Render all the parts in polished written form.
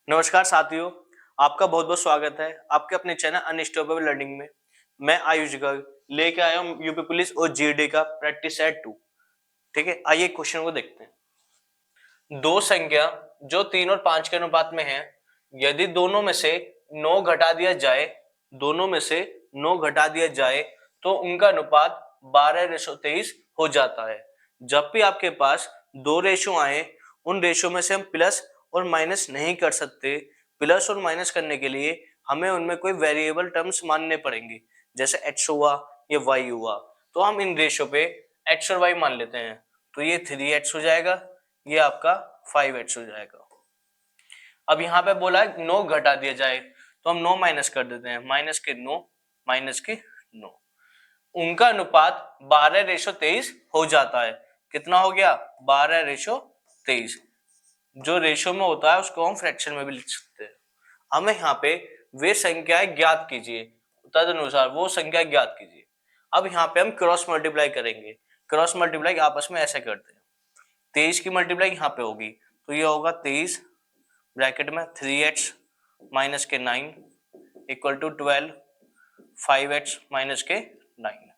नमस्कार साथियों, आपका बहुत बहुत स्वागत है आपके अपने चैनल अनस्टॉपेबल लर्निंग में। मैं आयुष गर्ग लेके आया हूँ यूपी पुलिस और जीडी का प्रैक्टिस सेट 2। ठीक है, आइए क्वेश्चन को देखते हैं। दो संख्या जो 3 और 5 के अनुपात में है, यदि दोनों में से 9 घटा दिया जाए तो उनका अनुपात 12:23 हो जाता है। जब भी आपके पास दो रेशो आए, उन रेशो में से हम प्लस और माइनस नहीं कर सकते। प्लस और माइनस करने के लिए हमें उनमें कोई वेरिएबल टर्म्स मानने पड़ेंगे, जैसे x हुआ या y हुआ। तो हम इन रेशो पे x और y मान लेते हैं। तो ये 3x हो जाएगा, ये आपका 5x हो जाएगा। अब यहाँ पे बोला है 9 घटा दिया जाए, तो हम 9 माइनस कर देते हैं। माइनस के 9 उनका अनुपात 12:23 हो जाता है। कितना हो गया? 12:23। जो रेशो में होता है उसको हम फ्रैक्शन में भी लिख सकते हैं। हमें यहाँ पे वे संख्याएं ज्ञात कीजिए, तदनुसार वो संख्या ज्ञात कीजिए। अब यहाँ पे हम क्रॉस मल्टीप्लाई करेंगे। क्रॉस मल्टीप्लाई आपस में ऐसे करते हैं। 23 की मल्टीप्लाई यहाँ पे होगी, तो ये होगा 23 ब्रैकेट में 3x माइनस के 9 इक्वल टू 12 5x माइनस के 9।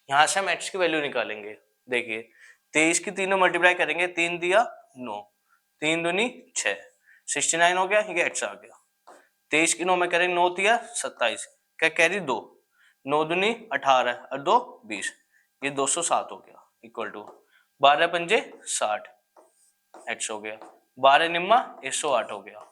यहाँ से हम x की वैल्यू निकालेंगे। देखिए 23 की तीनों मल्टीप्लाई करेंगे, 3 दिया 9, 3 दूनी 6, 69 हो गया, ये x आ गया। 23 की 9 में करेंगे, 9 दिया 27, क्या कैरी 2, 9 दूनी 18 और 2 20, ये 207 हो गया। इक्वल टू 12 पंजे 60 x हो गया, 12 निम्मा 108 हो गया।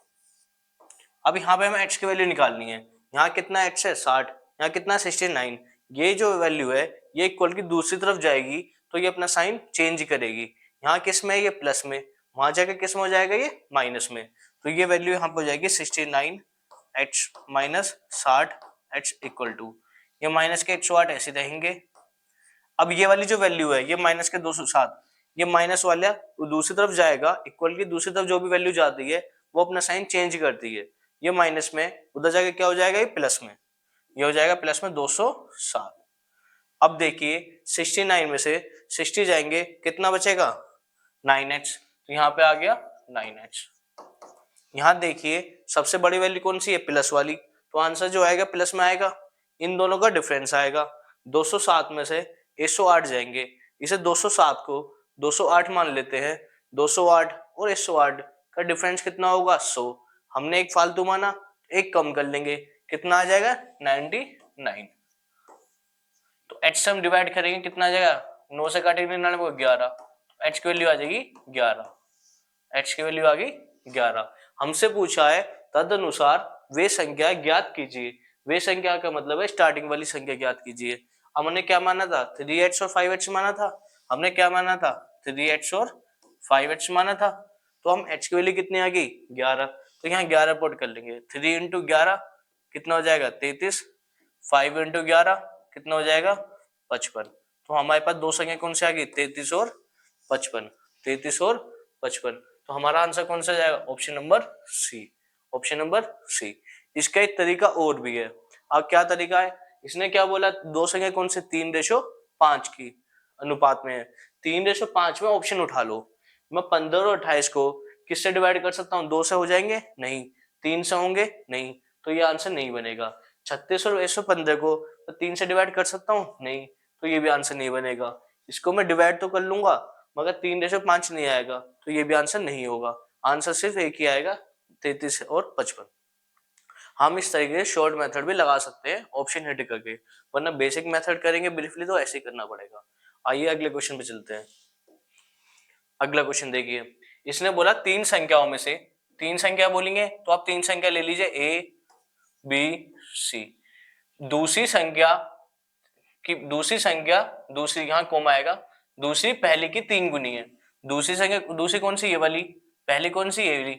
अब यहाँ पे हमें x की वैल्यू निकालनी है। यहाँ कितना x है? 60, यहाँ कितना 69। ये जो वैल्यू है ये इक्वल की दूसरी तरफ जाएगी, तो ये अपना साइन चेंज करेगी। यहाँ किस में है? ये प्लस में, वहां जाकर किस में हो जाएगा? ये माइनस में। तो ये वैल्यू यहाँ पे हो जाएगी 69x minus 60x equal to, ये माइनस के 108 ऐसे रहेंगे। अब ये वाली जो वैल्यू है ये माइनस के 207, ये माइनस वाला दूसरी तरफ जाएगा, इक्वल की दूसरी तरफ जो भी वैल्यू जाती है वो अपना साइन चेंज करती है। ये माइनस में उधर जाके क्या हो जाएगा? ये प्लस में, ये हो जाएगा प्लस में 207। अब देखिए 69 में से 60 जाएंगे, कितना बचेगा? 9x, तो यहाँ पे आ गया 9x। यहाँ देखिए सबसे बड़ी वैल्यू कौन सी है? प्लस वाली, तो आंसर जो आएगा प्लस में आएगा। इन दोनों का डिफरेंस आएगा। 207 में से 108 जाएंगे, इसे 207 को 208 मान लेते हैं। 208 और 108 का डिफरेंस कितना होगा? 100। हमने एक फालतू माना, एक कम कर लेंगे, कितना आ जाएगा? 99। तो h से हम डिवाइड करेंगे, कितना आ जाएगा? 9 से काटेंगे 99 को 11, h की वैल्यू आ जाएगी 11। h की वैल्यू आ गई 11। हमसे पूछा है तदनुसार वे संख्या ज्ञात कीजिए। वे संख्या का मतलब है स्टार्टिंग वाली संख्या ज्ञात कीजिए। हमने क्या माना था? 3x और 5x माना था। हमने क्या माना था? 3x और 5x माना था। तो हम h की वैल्यू कितनी आ गई? 11। तो यहाँ 11 पुट कर लेंगे। 3 इंटू 11 कितना हो जाएगा? 33। 5 इंटू 11 कितना हो जाएगा? 55। तो हमारे पास दो संख्या कौन सी आ गई? 33 और 55। 33 और 55। तो हमारा आंसर कौन सा जाएगा? Option number C. Option number C. इसका एक तरीका और भी है। अब क्या तरीका है? इसने क्या बोला? दो संख्या कौन से? 3:5 की अनुपात में है। 3:5 में ऑप्शन उठा लो। मैं 15 और 28 को किससे डिवाइड कर सकता हूँ? 2 से हो जाएंगे? नहीं। 3 से होंगे? नहीं। तो ये आंसर नहीं बनेगा। 36 और 115 को 3 से डिवाइड कर सकता हूँ? नहीं। तो ये भी आंसर नहीं बनेगा। इसको मैं डिवाइड तो कर लूंगा मगर 3:5 नहीं आएगा, तो ये भी आंसर नहीं होगा। आंसर सिर्फ एक ही आएगा, 33 और 55। हम इस तरीके से शॉर्ट मेथड भी लगा सकते हैं ऑप्शन हिट करके, वरना बेसिक मेथड करेंगे ब्रीफली तो ऐसे ही करना पड़ेगा। आइए अगले क्वेश्चन पे चलते हैं। अगला क्वेश्चन देखिए, इसने बोला तीन संख्याओं में से, तीन संख्या बोलेंगे तो आप तीन संख्या ले लीजिए, ए बी सी। दूसरी संख्या दूसरी यहाँ कोमा आएगा, दूसरी पहली की 3 गुनी है। दूसरी संख्या, दूसरी कौन सी? ये वाली। पहली कौन सी? ये वाली।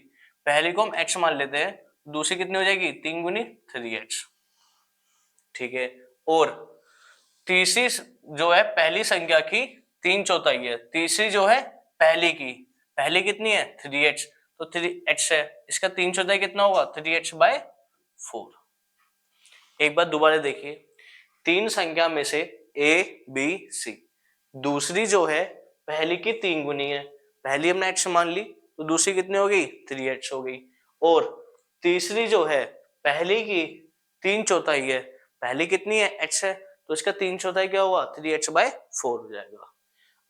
पहली को हम x मान लेते हैं, दूसरी कितनी हो जाएगी? 3 गुनी 3x। ठीक है। और तीसरी जो है पहली संख्या की 3/4 है, तीसरी जो है पहली की, पहली कितनी है? 3x, तो 3x है, इसका 3/4 कितना होगा? 3x/4। एक बार दोबारा देखिए, तीन संख्या में से a b c, दूसरी जो है पहली की 3 गुनी है, पहली हमने x मान ली तो दूसरी कितनी हो गई? 3x हो गई। और तीसरी जो है पहली की 3/4 है, पहली कितनी है x है, तो इसका 3/4 क्या हुआ 3h/4 हो जाएगा।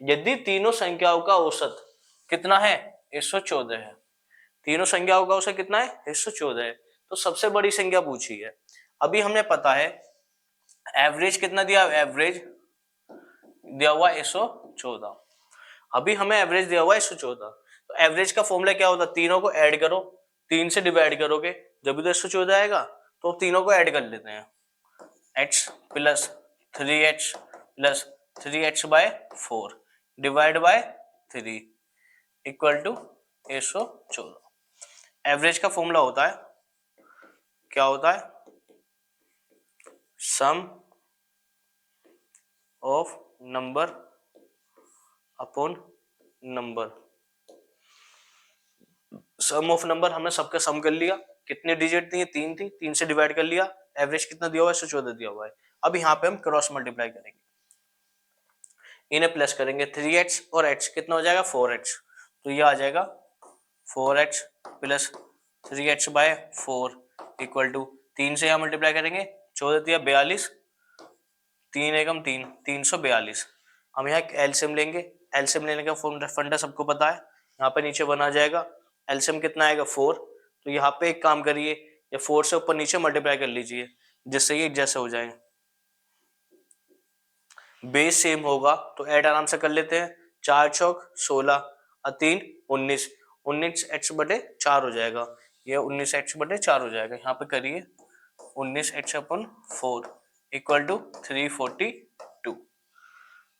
यदि तीनों संख्याओं का औसत कितना है 114 है, तीनों संख्याओं का औसत कितना है 114 है, तो सबसे बड़ी संख्या पूछी है। अभी हमने पता है एवरेज कितना दिया, एवरेज दिया हुआ 114, अभी हमें एवरेज दिया हुआ है 114, तो एवरेज का फॉर्मूला क्या होता है, तीनों को ऐड करो, 3 से डिवाइड करोगे जब भी तो 114 आएगा, तो तीनों को ऐड कर लेते हैं, h plus 3h plus 3h/4 divide by 3 equal to 114। Average का फॉर्मूला होता है, क्या होता है, sum of number upon number. Sum of number हमने सबका सम कर लिया, कितने डिजिट थी, 3 थी, 3 से डिवाइड कर लिया, एवरेज कितना दिया हुआ है 114 दिया हुआ है। अब यहाँ पे हम क्रॉस मल्टीप्लाई करेंगे, इन्हें प्लस करेंगे, 3h और h कितना हो जाएगा 4h, तो ये आ जाएगा 4h plus 3h/4 equal to 3 से यहाँ मल्टीप्लाई करेंगे, 14 दिया 42, 3 एकम 3, 342। हम यहाँ एलसीएम लेंगे, एलसीएम लेने का फंडा सबको पता है, यहाँ पे नीचे 1 आ जाएगा, एलसीएम कितना आएगा 4, तो यहाँ पे एक काम करिए, ये 4 से ऊपर नीचे मल्टीप्लाई कर लीजिए जिससे ये जैसे हो जाए, बेस सेम होगा तो ऐड आराम से कर लेते हैं, 4 चौक 16 और 3 19, 19h/4 हो जाएगा, ये 19h/4 हो जाएगा, यहाँ पे करिए 19h/4 इक्वल टू 342।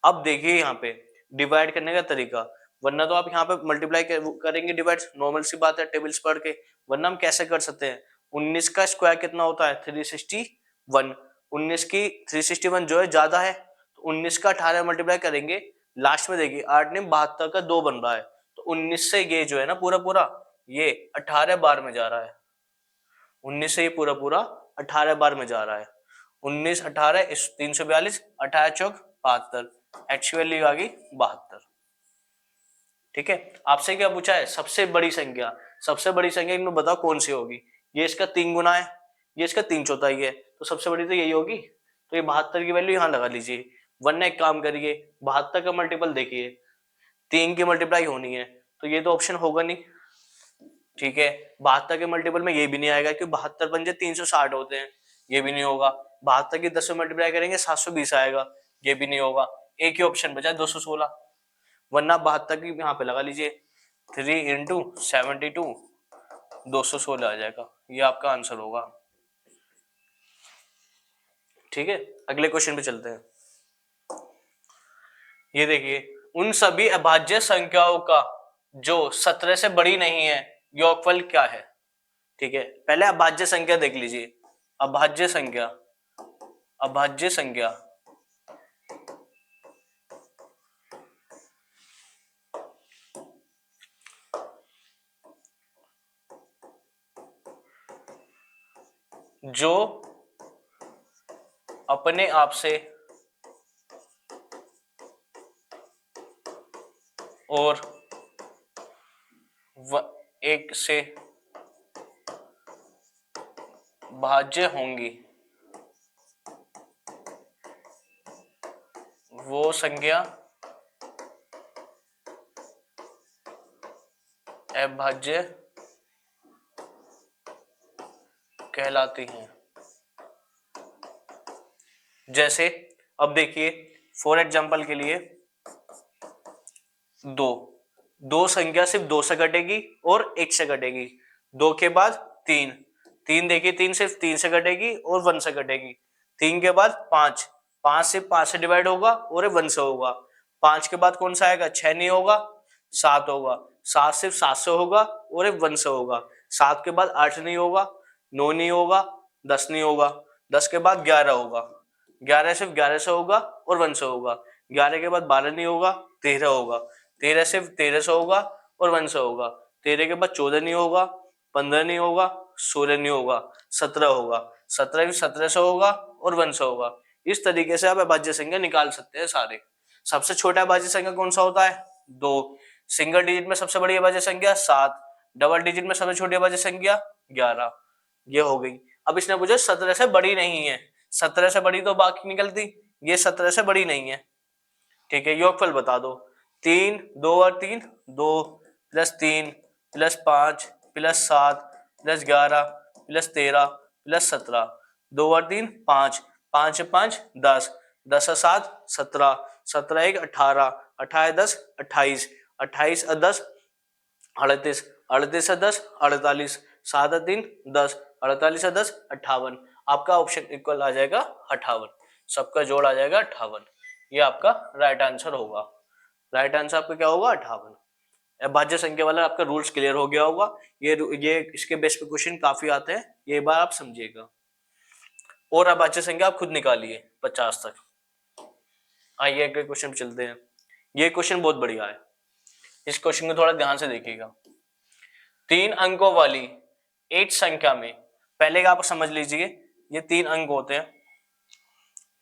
अब देखिए यहाँ पे डिवाइड करने का तरीका, वरना तो आप यहाँ पे मल्टीप्लाई करेंगे डिवाइड, नॉर्मल सी बात है टेबल्स पढ़ के, वरना हम कैसे कर सकते हैं, 19 का स्क्वायर कितना होता है 361, 19 की 361 जो है ज्यादा है, तो 19 का 18 मल्टीप्लाई करेंगे, लास्ट में देखिए 8 ने 72 का 2 बन रहा है, तो 19 से ये जो है ना पूरा पूरा ये 18 बार में जा रहा है, 19 से ये पूरा पूरा 18 बार में जा रहा है, 19 18 342, 18 चौक 72, h की वैल्यू आ गई 72। ठीक है, आपसे क्या पूछा है, सबसे बड़ी संख्या, सबसे बड़ी संख्या इनमें बताओ कौन सी होगी, ये इसका 3 गुना है, ये इसका 3/4 है, तो सबसे बड़ी तो यही होगी, तो ये 72 की वैल्यू यहाँ लगा लीजिए, वरना एक काम करिए 72 का मल्टीपल देखिए, 3 की मल्टीप्लाई होनी है, तो ये तो ऑप्शन होगा नहीं, ठीक है, 72 के मल्टीपल में ये भी नहीं आएगा क्योंकि 72 पंजे 360 होते हैं, ये भी नहीं होगा, 72 की 10 में मल्टीप्लाई करेंगे 720 आएगा, ये भी नहीं होगा, एक ही ऑप्शन बचा 216, वरना 72 की यहाँ पे लगा लीजिए 3 × 72 216 आ जाएगा, ये आपका आंसर होगा। ठीक है, अगले क्वेश्चन पे चलते हैं। ये देखिए, उन सभी अभाज्य संख्याओं का जो 17 से बड़ी नहीं है योगफल क्या है। ठीक है, पहले अभाज्य संख्या देख लीजिए, अभाज्य संख्या, अभाज्य संख्या जो अपने आप से और एक से भाज्य होंगी वो संख्या अभाज्य कहलाती हैं। जैसे अब देखिए फॉर एग्जांपल के लिए दो संख्या सिर्फ 2 से घटेगी और 1 से घटेगी, 2 के बाद 3, 3 देखिए 3 सिर्फ 3 से घटेगी और 1 से घटेगी, 3 के बाद 5, 5 सिर्फ 5 से डिवाइड होगा और 1 से होगा, 5 के बाद कौन सा आएगा 6 नहीं होगा 7 होगा, 7 सिर्फ 7 से होगा और 1 से होगा, 7 के बाद 8 नहीं होगा, 9 नहीं होगा, 10 नहीं होगा, 10 के बाद 11 होगा, 11 सिर्फ 11 से होगा और 1 से होगा, 11 के बाद 12 नहीं होगा 13 होगा, 13 सिर्फ 13 से होगा और 1 से होगा, 13 के बाद 14 नहीं होगा, 15 नहीं होगा, 16 नहीं होगा, 17 होगा, 17 भी 17 से होगा और 1 से होगा। इस तरीके से आप अभाज्य संख्या निकाल सकते हैं सारे। सबसे छोटा अभाज्य संख्या कौन सा होता है 2, सिंगल डिजिट में सबसे बड़ी अभाज्य संख्या 7, डबल डिजिट में सबसे छोटी अभाज्य संख्या 11, ये हो गई। अब इसने पूछा 17 से बड़ी नहीं है, 17 से बड़ी तो बाकी निकलती, ये 17 से बड़ी नहीं है। ठीक है, योगफल बता दो। 3 2 और 3 2 plus 3 plus 5 plus 7 plus 11 plus 13 plus 17, 2 और 3 5, 5 5 10, 10 7 17, 17 1 18, 18 10 28, 28 10 38, 38 10 48, 7 3 10, 48 10 58। आपका ऑप्शन इक्वल आ जाएगा 58, सबका जोड़ आ जाएगा 58। ये आपका राइट आंसर होगा। राइट आंसर आपका क्या होगा 58। भाज्य संख्या वाला आपका रूल्स क्लियर हो गया होगा। ये इसके बेस पे क्वेश्चन काफी आते हैं, ये बार आप समझिएगा। और अब भाज्य संख्या आप खुद निकालिए 50 तक। आइए अगले क्वेश्चन पे चलते हैं। ये क्वेश्चन बहुत बढ़िया है, इस क्वेश्चन को थोड़ा ध्यान से देखिएगा। 3 अंकों वाली 8 संख्या में, पहले का आप समझ लीजिए, ये 3 अंक होते हैं।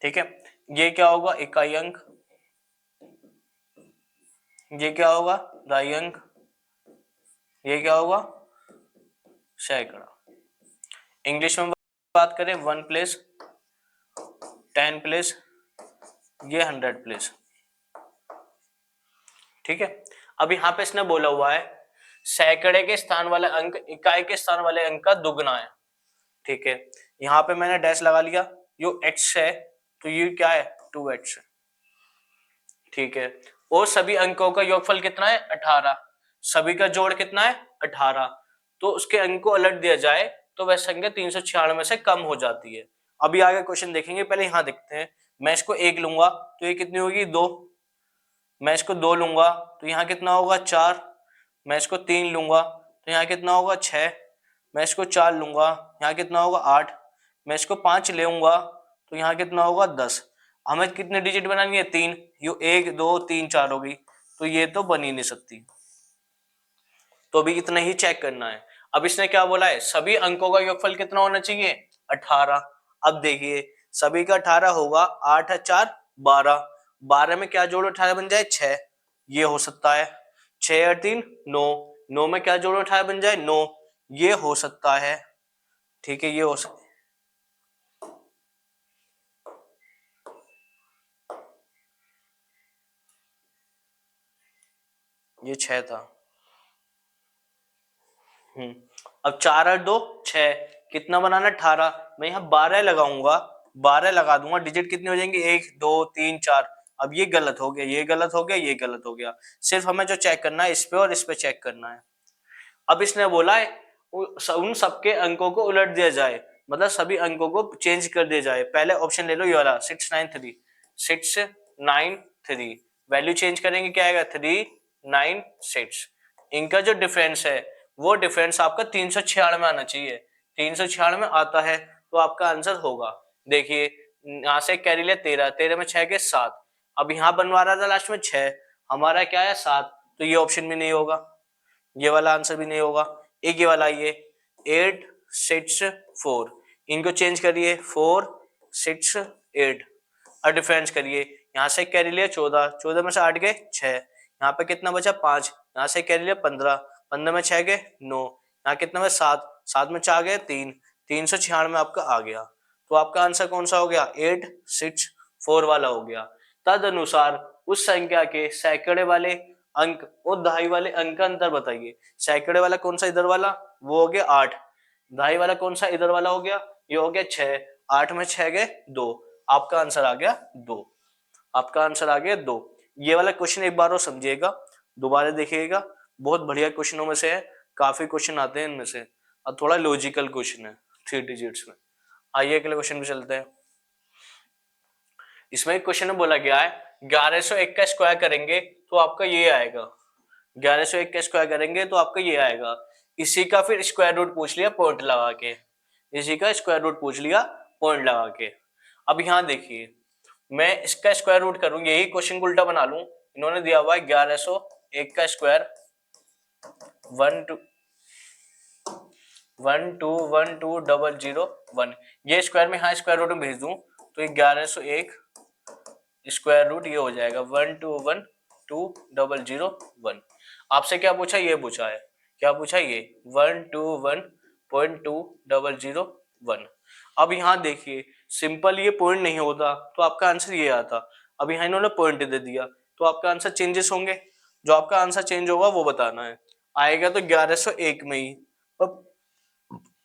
ठीक है, ये क्या होगा इकाई अंक, ये क्या होगा दहाई अंक, ये क्या होगा सैकड़ा। इंग्लिश में बात करें 1 प्लेस, 10 प्लेस, ये 100 प्लेस। ठीक है, अब यहां पे इसने बोला हुआ है सैकड़े के स्थान वाले अंक इकाई के स्थान वाले अंक का दुगना है। ठीक है, यहां पे मैंने डैश लगा लिया, यो x है तो ये क्या है 2x है। ठीक है, और सभी अंकों का योगफल कितना है 18, सभी का जोड़ कितना है 18, तो उसके अंक को उलट दिया जाए तो वह संख्या 396 से कम हो जाती है। अभी आगे क्वेश्चन देखेंगे, पहले यहां देखते हैं। मैं इसको 1 लूंगा तो ये कितनी होगी 2, मैं इसको 2 लूंगा तो यहाँ कितना होगा 4, मैं इसको 3 लूंगा तो यहाँ कितना होगा 6, मैं इसको 4 लूंगा यहाँ कितना होगा 8, मैं इसको 5 लेऊंगा तो यहाँ कितना होगा 10। हमें कितने डिजिट बनानी है 3, यो 1 2 3 4 होगी, तो ये तो बन ही नहीं सकती, तो अभी इतना ही चेक करना है। अब इसने क्या बोला है सभी अंकों का योगफल कितना होना चाहिए 18। अब देखिए सभी का 18 होगा, 8 4 12, 12 में क्या जोड़ 18 बन जाए 6, ये हो सकता है। 6 और 3 9, 9 में क्या जोड़ 18 बन जाए 9, ये हो सकता है। ठीक है, ये हो सकता है। ये 6 था। अब 4 और 2 6, कितना बनाना 18, मैं यहाँ 12 लगाऊंगा, 12 लगा दूंगा, डिजिट कितनी हो जाएंगी 1 2 3 4। अब ये गलत हो गया, ये गलत हो गया, ये गलत हो गया। सिर्फ हमें जो चेक करना है इस पे और इस पे चेक करना है। अब इसने बोला है उन सबके अंकों को उलट दिया जाए, मतलब सभी अंकों को चेंज कर दिया जाए। पहले ऑप्शन ले लो ये वाला 6 9 3, 6 9 3, वैल्यू चेंज करेंगे क्या आएगा 3 9 6। इनका जो डिफरेंस है वो डिफरेंस आपका 396 में आना चाहिए, 396 में आता है तो आपका आंसर होगा। देखिए यहाँ से कैरी लिया 13, 13 में 6 के 7, अब यहाँ बनवा रहा था लास्ट में 6, हमारा क्या है 7, तो ये ऑप्शन भी नहीं होगा, ये वाला आंसर भी नहीं होगा। एक ये वाला ये 8 6 4, इनको चेंज करिए 4 6 8 और डिफरेंस करिए, यहाँ से कैरी लिया 14, 14 में से 8 गए 6, यहाँ पे कितना बचा 5, यहाँ से कैरी लिया 15, 15 में 6 गए 9, यहाँ कितना में 7, 7 में 4 गए 3, 396 में आपका आ गया। तो आपका आंसर कौन सा हो गया 8 6 4 वाला हो गया। तद अनुसार उस संख्या के सैकड़े वाले अंक और दहाई वाले अंक का अंतर बताइए। सैकड़े वाला कौन सा इधर वाला, वो हो गया 8, दहाई वाला कौन सा इधर वाला हो गया, ये हो गया 6, 8 में 6 गए 2, आपका आंसर आ गया 2, आपका आंसर आ गया 2। ये वाला क्वेश्चन एक बार और समझिएगा, दोबारा देखिएगा, बहुत बढ़िया क्वेश्चनों में से है, काफी क्वेश्चन आते हैं इनमें से और थोड़ा लॉजिकल क्वेश्चन है 3 डिजिट्स में। आइए अगले क्वेश्चन पे चलते हैं। इसमें एक क्वेश्चन में बोला गया है 1101 का स्क्वायर करेंगे तो आपका ये आएगा, 1101 का स्क्वायर करेंगे तो आपका ये आएगा। इसी का फिर स्क्वायर रूट पूछ लिया पॉइंट लगा के, इसी का स्क्वायर रूट पूछ लिया पॉइंट लगा के। अब यहाँ देखिए मैं इसका स्क्वायर रूट करूं, यही क्वेश्चन को उल्टा बना लूं। इन्होंने दिया हुआ है 1101 का स्क्वायर 1212001, ये स्क्वायर में यहाँ स्क्वायर रूट में भेज दूं तो ये 1101 स्क्वायर रूट ये हो जाएगा 1212001। आपसे क्या पूछा, ये पूछा है क्या पूछा ये 121.2001। अब यहाँ देखिए सिंपल ये पॉइंट नहीं होता तो आपका आंसर ये आता। अब यहाँ इन्होंने पॉइंट दे दिया तो आपका आंसर चेंजेस होंगे, जो आपका आंसर चेंज होगा वो बताना है। आएगा तो 1101 में ही। अब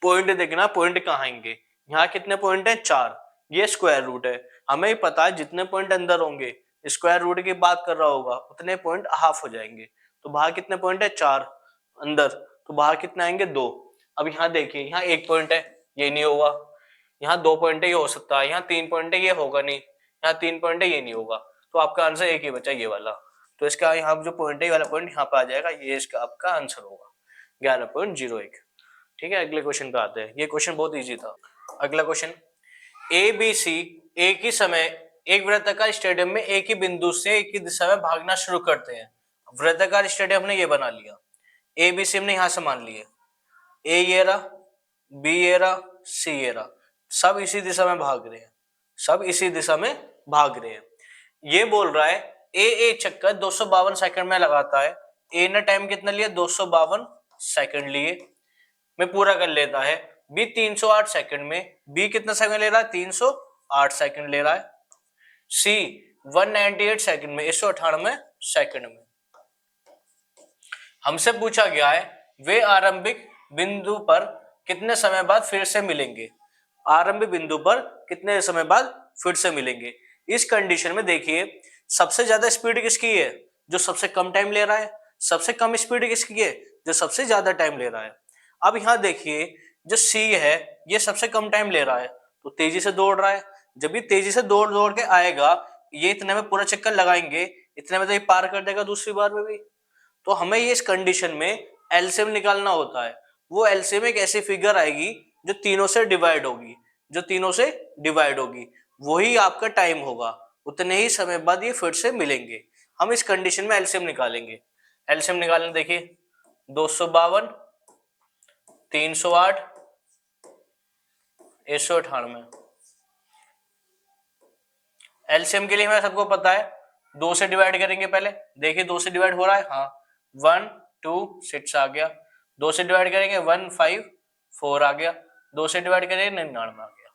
पॉइंट देखना, पॉइंट कहाँ आएंगे, यहाँ कितने पॉइंट है 4, ये स्क्वायर रूट है। हमें ही पता है जितने पॉइंट अंदर होंगे, स्क्वायर रूट की बात कर रहा होगा, उतने पॉइंट हाफ हो जाएंगे। तो बाहर कितने पॉइंट है 4 अंदर, तो बाहर कितने आएंगे 2। अब यहाँ देखिए यहाँ 1 पॉइंट है, ये नहीं होगा। यहाँ 2 पॉइंट है, ये हो सकता है। यहाँ 3 पॉइंट है, ये होगा नहीं। यहाँ 3 पॉइंट है, ये नहीं होगा। तो आपका आंसर एक ही बचा, ये वाला। तो इसका यहाँ जो पॉइंट है, ये वाला पॉइंट यहाँ पे आ जाएगा, ये इसका आपका आंसर होगा 11.01। ठीक है, अगले क्वेश्चन पे आते हैं। ये क्वेश्चन बहुत इजी था। अगला क्वेश्चन, ए बी सी एक ही समय एक वृत्ताकार स्टेडियम में एक ही बिंदु से एक ही दिशा में भागना शुरू करते हैं। वृत्ताकार स्टेडियम ने ये बना लिया, ए बी सी हमने यहां से मान लिए, ए ये रहा, बी ये रहा, सी ये रहा, सब इसी दिशा में भाग रहे हैं, सब इसी दिशा में भाग रहे हैं। ये बोल रहा है ए एक चक्कर 252 सेकंड में लगाता है। ए ने टाइम कितना लिया 252 सेकंड लिए, में पूरा कर लेता है। बी 308 सेकंड में, बी कितना सेकंड ले रहा है 308 सेकंड ले रहा है। सी 198 सेकंड में, 198 सेकंड में। हमसे पूछा गया है वे आरंभिक बिंदु पर कितने समय बाद फिर से मिलेंगे, आरंभिक बिंदु पर कितने समय बाद फिर से मिलेंगे। इस कंडीशन में देखिए सबसे ज्यादा स्पीड किसकी है, जो सबसे कम टाइम ले रहा है। सबसे कम स्पीड किसकी है, जो सबसे ज्यादा टाइम ले रहा है। अब यहाँ देखिए जो सी है ये सबसे कम टाइम ले रहा है, तो तेजी से दौड़ रहा है। जब भी तेजी से दौड़ दौड़ के आएगा, ये इतने में पूरा चक्कर लगाएंगे, इतने में तो ये पार कर देगा दूसरी बार में भी। तो हमें ये इस कंडीशन में एलसीएम निकालना होता है। वो एलसीएम एक ऐसी फिगर आएगी जो तीनों से डिवाइड होगी, जो तीनों से डिवाइड होगी, वही आपका टाइम होगा। उतने ही समय बाद ये फिर से मिलेंगे। हम इस कंडीशन में एलसीएम निकालेंगे। एलसीएम निकालने देखिए 252, 308, 198। एलसीएम के लिए हमें सबको पता है 2 से डिवाइड करेंगे पहले। देखिए 2 से डिवाइड हो रहा है, हाँ 1 2 6 आ गया। 2 से डिवाइड करेंगे 1 5 4 आ गया। 2 से डिवाइड करेंगे 99 आ गया।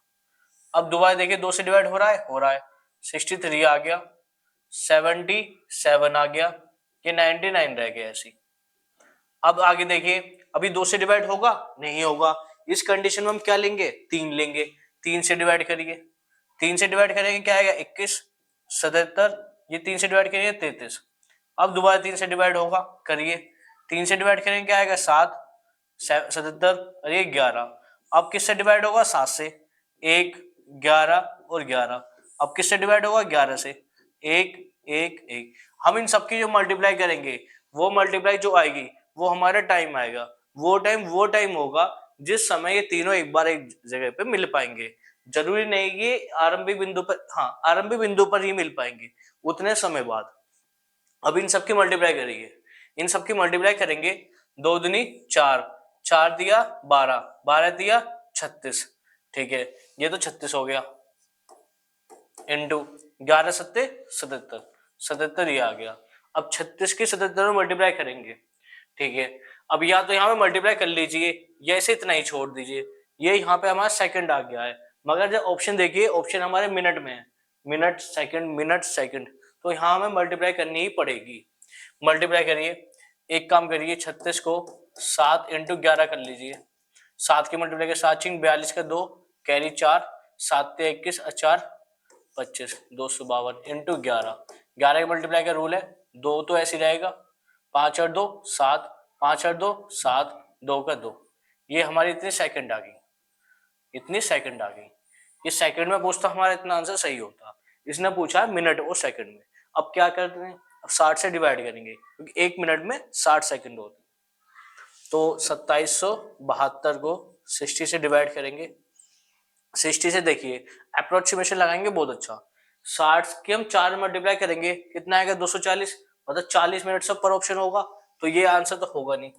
अब दोबारा देखिए 2 से डिवाइड हो रहा है 63 आ गया, 77 आ गया, ये 99 रह गया ऐसी। अब आगे देखिए अभी 2 से डिवाइड होगा नहीं होगा। इस कंडीशन में हम क्या लेंगे 3 लेंगे। 3 से डिवाइड करिए, 3 से डिवाइड करेंगे क्या आएगा 21, 77, ये 3 से डिवाइड करेंगे 33। अब दोबारा 3 से डिवाइड होगा, करिए। 3 से डिवाइड करेंगे क्या आएगा 7, 77 और ये 11। अब किससे डिवाइड होगा 7 से, 1 11 और 11। अब किससे डिवाइड होगा 11 से, 1 1 1। हम इन सबकी जो मल्टीप्लाई करेंगे, वो मल्टीप्लाई जो आएगी वो हमारा टाइम आएगा। वो टाइम होगा जिस समय ये तीनों एक बार एक जगह पे मिल पाएंगे। जरूरी नहीं कि आरंभिक बिंदु पर, हाँ आरंभिक बिंदु पर ही मिल पाएंगे, उतने समय बाद। अब इन सबकी मल्टीप्लाई करिए, इन सबकी मल्टीप्लाई करेंगे, 2 दूनी 4, 4 दिया 12, 12 दिया 36। ठीक है, ये तो 36 हो गया, इंटू 11 सत्ते 77, 77 ये आ गया। अब 36 की 77 में मल्टीप्लाई करेंगे। ठीक है, अब या तो यहाँ पे मल्टीप्लाई कर लीजिए या ऐसे इतना ही छोड़ दीजिए। ये यहाँ पे हमारा सेकंड आ गया है, मगर जब ऑप्शन देखिए ऑप्शन हमारे मिनट में है, मिनट सेकंड, तो यहाँ हमें मल्टीप्लाई करनी ही पड़ेगी। मल्टीप्लाई करिए, एक काम करिए 36 को 7 इंटू 11 कर लीजिए। 7 की मल्टीप्लाई के 7 छिंग 42 का 2 कैरी 4, 7 ते 21 4 25, 252 इंटू 11। 11 के मल्टीप्लाई का रूल है, 2 तो ऐसे रहेगा, 5 और 2 7, 5 और 2 7, 2 का 2। ये हमारी इतनी सेकंड आ गई, इतनी सेकंड आ गई। ये सेकंड में पूछता हमारा इतना आंसर सही होता। इसने पूछा है मिनट और सेकंड में। अब क्या करते हैं, अब 60 से डिवाइड करेंगे क्योंकि 1 मिनट में 60 सेकंड होते हैं। तो 2772 को 60 से डिवाइड करेंगे। 60 से देखिए अप्रोक्सीमेशन लगाएंगे बहुत अच्छा। 60 के हम 4 मल्टीप्लाई करेंगे, कितना आएगा 240, मतलब 40 मिनट से पर ऑप्शन होगा, तो ये आंसर तो होगा नहीं।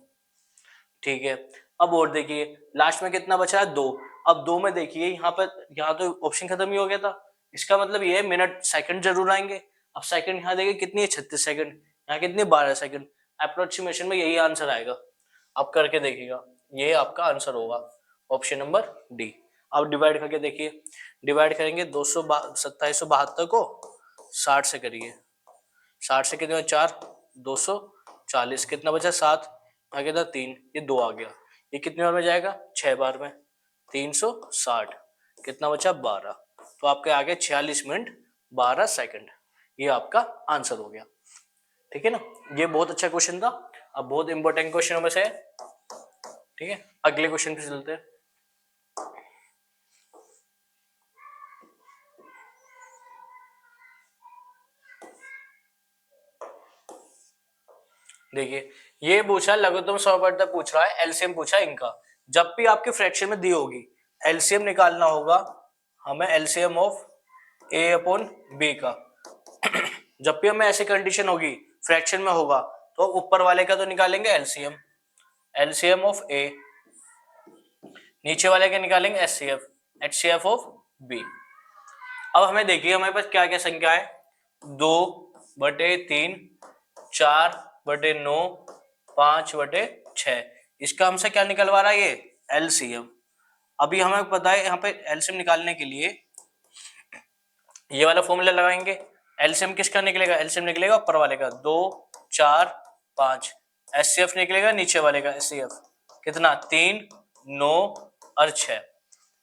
ठीक है, अब और देखिए लास्ट में कितना बचा है 2। अब 2 में देखिए यहाँ तो ऑप्शन खत्म ही हो गया था, इसका मतलब ये है मिनट सेकंड जरूर आएंगे। अब सेकंड यहाँ देखिए कितनी है 36 सेकंड, यहाँ कितनी 12 सेकंड। अप्रोक्सीमेशन में यही आंसर आएगा। आप करके देखिएगा, ये आपका आंसर होगा ऑप्शन नंबर डी। अब डिवाइड करके देखिए, डिवाइड करेंगे 2772 को 60 से करिए, 60 से कितने 4, 240, कितना बचा 7, आगे था 3, ये 2 आ गया, ये कितने बार में जाएगा 6 बार में, 360, कितना बचा 12, तो आपके आगे 46 मिनट 12 सेकंड, ये आपका आंसर हो गया। ठीक है ना, ये बहुत अच्छा क्वेश्चन था, अब बहुत इंपॉर्टेंट क्वेश्चन में से है। ठीक है, अगले क्वेश्चन पे चलते हैं। देखिए, ये पूछा लघुत्तम सहप्रवर्तक पूछ रहा है, एलसीएम पूछा इनका। जब भी आपके फ्रैक्शन में दी होगी, एलसीएम निकालना होगा हमें, LCM of A upon B का। जब भी हमें ऐसी कंडीशन होगी, फ्रैक्शन में होगा, तो ऊपर वाले का तो निकालेंगे एलसीएम, एलसीएम ऑफ ए, नीचे वाले का निकालेंगे एचसीएफ, एचसीएफ ऑफ बी। अब हमें देखिए हमारे पास क्या क्या संख्या है, 2/3, 4/9, 5/6, इसका हमसे क्या निकलवा रहा है ये एलसीएम। अभी हमें पता है यहाँ पे एलसीएम निकालने के लिए ये वाला फॉर्मूला लगाएंगे। एलसीएम किसका निकलेगा, एलसीएम निकलेगा ऊपर वाले का 2, 4, 5, एचसीएफ निकलेगा नीचे वाले का एचसीएफ, कितना 3, 9 और 6।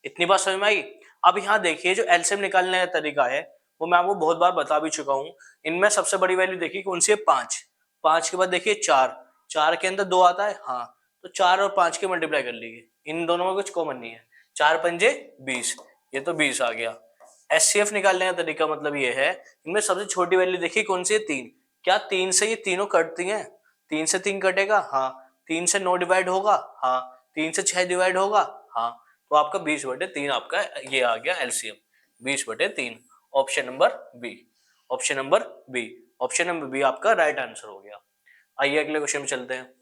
इतनी बात समझ में आई। अब यहाँ देखिए जो एलसीएम निकालने का तरीका है वो मैं आपको बहुत बार बता भी चुका हूँ। इनमें सबसे बड़ी वैल्यू देखिए कौन सी है, 5, 5 के बाद देखिए 4, 4 के अंदर 2 आता है, हाँ, तो 4 और 5 के मल्टीप्लाई कर लीजिए, इन दोनों में कुछ कॉमन नहीं है, 4 पंजे 20, ये तो 20 आ गया। एचसीएफ निकालने का तरीका मतलब ये है, इनमें सबसे छोटी वैल्यू देखिए कौन सी है, 3, क्या 3 से ये तीनों कटती हैं, 3 से 3 कटेगा, हाँ, 3 से 9 डिवाइड होगा, हाँ, 3 से 6 डिवाइड होगा, हाँ, तो आपका 20/3 आपका ये आ गया LCM, 20/3, option number B, option number B, option number B आपका राइट आंसर हो गया। आइए अगले क्वेश्चन में चलते हैं।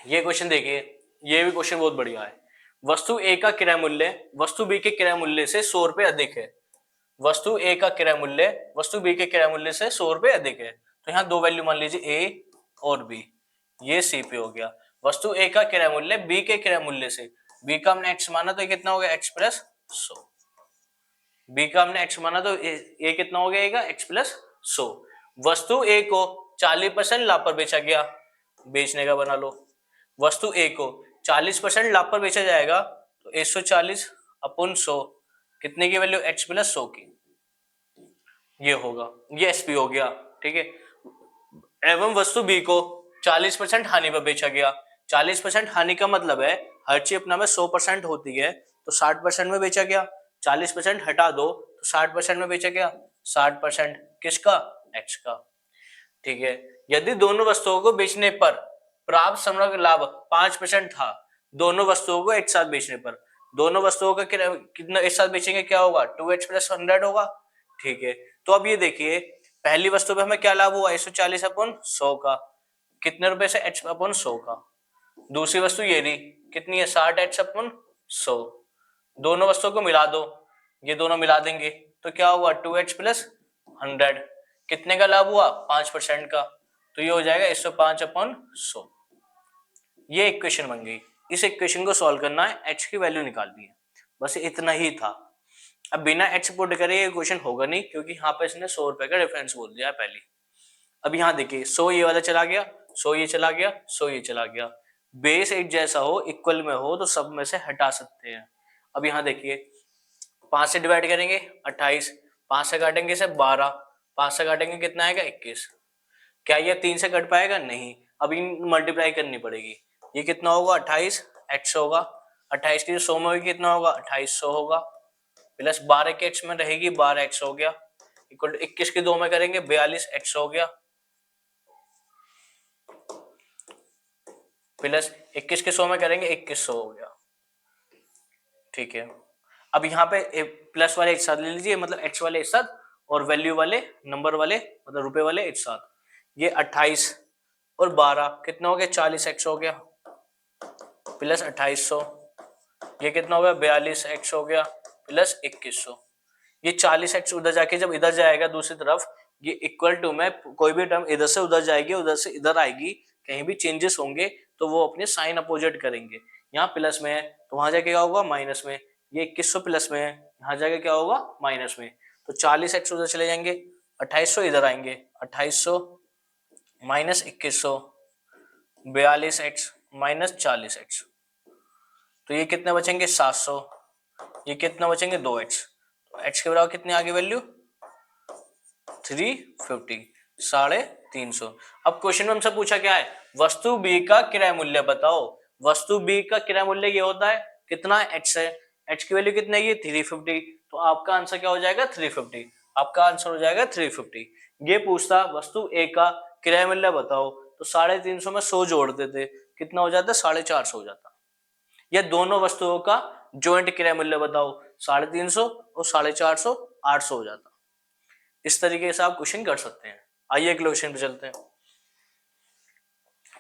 ये क्वेश्चन देखिए, ये भी क्वेश्चन बहुत बढ़िया है। वस्तु ए का क्रय मूल्य वस्तु बी के क्रय मूल्य से 100 रुपए अधिक है। वस्तु ए का क्रय मूल्य वस्तु बी के क्रय मूल्य से 100 रुपए अधिक है, तो यहाँ दो वैल्यू मान लीजिए ए और बी, ये सी पे हो गया। वस्तु ए का क्रय मूल्य बी के क्रय मूल्य से, बी का हमने एक्स माना तो ये कितना हो गया x प्लस 100, बी का हमने x माना तो ए कितना हो गया x प्लस 100। वस्तु ए को 40% लाभ पर बेचा गया, बेचने का बना लो, वस्तु ए को 40% लाभ पर बेचा जाएगा, तो 140/100 कितने की वैल्यू x प्लस 100 की, ये होगा, ये एसपी हो गया। ठीक है, एवं वस्तु बी को 40% हानि पर बेचा गया। 40% हानि का मतलब है हर चीज अपना में 100% होती है, तो 60% में बेचा गया, 40% हटा दो तो 60% में बेचा गया, 60% किसका, एक्स का। ठीक है, यदि दोनों वस्तुओं को बेचने पर प्राप्त समग्र लाभ 5% था, दोनों वस्तुओं को एक साथ बेचने पर, दोनों वस्तुओं का कितना एक साथ बेचेंगे, क्या होगा 2x प्लस 100 होगा। ठीक है, तो अब ये देखिए पहली वस्तु पे हमें क्या लाभ हुआ 140/100 का, कितने रुपए से h/100 का। दूसरी वस्तु ये रही कितनी है 60h/100, दोनों वस्तुओं को मिला दो, ये दोनों मिला देंगे तो क्या हुआ 2h प्लस 100, कितने का लाभ हुआ 5% का, तो ये हो जाएगा 105/100। ये इक्वेशन बन गई। इस इक्वेशन को सॉल्व करना है, h की वैल्यू निकालनी है, बस इतना ही था। अब बिना h पुट करे ये क्वेश्चन होगा नहीं, क्योंकि यहाँ पे इसने 100 रुपए का डिफरेंस बोल दिया है पहले। अब यहाँ देखिए 100 ये वाला चला गया, 100 ये चला गया, 100 ये चला गया, बेस एक जैसा हो, इक्वल में हो, तो सब में से हटा सकते हैं। अब यहाँ देखिए 5 से डिवाइड करेंगे 28, 5 से काटेंगे से 12, 5 से काटेंगे कितना आएगा 21, क्या ये 3 से कट पाएगा, नहीं, अब इन मल्टीप्लाई करनी पड़ेगी, ये कितना होगा 28 x होगा, 28 की 100 में होगी कितना होगा 2800 होगा, प्लस 12 के x में रहेगी 12x हो गया, इक्वल 21 के 2 में करेंगे 42x हो गया, प्लस 21 के 100 में करेंगे 2100 हो गया। ठीक है, अब यहाँ पे प्लस वाले एक साथ ले लीजिए, मतलब x वाले एक साथ और वैल्यू वाले नंबर वाले मतलब रुपए वाले एक साथ, ये 28 और 12 कितना हो गया 40x हो गया, प्लस 2800, ये कितना हो गया 42x हो गया, प्लस 2100, ये 40x उधर जाके जब इधर जाएगा दूसरी तरफ, ये इक्वल टू में कोई भी टर्म इधर से उधर जाएगी, उधर से इधर आएगी, कहीं भी चेंजेस होंगे तो वो अपने साइन अपोजिट करेंगे। यहाँ प्लस में है तो वहां जाके क्या होगा माइनस में, ये 2100 प्लस में है, यहाँ जाके क्या होगा माइनस में, तो 40x उधर चले जाएंगे, 2800 इधर आएंगे, 2800 माइनस 2100, 42x माइनस 40x, तो ये कितने बचेंगे 700, ये कितना बचेंगे 2x, तो x के बराबर कितनी आ गई वैल्यू 350, 350। अब क्वेश्चन में हमसे पूछा क्या है, वस्तु बी का किराया मूल्य बताओ। वस्तु बी का किराया मूल्य ये होता है कितना, x है, x की वैल्यू कितनी है 350, तो आपका आंसर क्या हो जाएगा 350, आपका आंसर हो जाएगा 350। ये पूछता वस्तु ए का किराया मूल्य बताओ, तो 350 में 100 जोड़ देते, कितना हो जाता 450 हो जाता। या दोनों वस्तुओं का ज्वाइंट किराया मूल्य बताओ, 350 और 450 800 हो जाता। इस तरीके से आप क्वेश्चन कर सकते हैं। आइए अगले क्वेश्चन पे चलते हैं।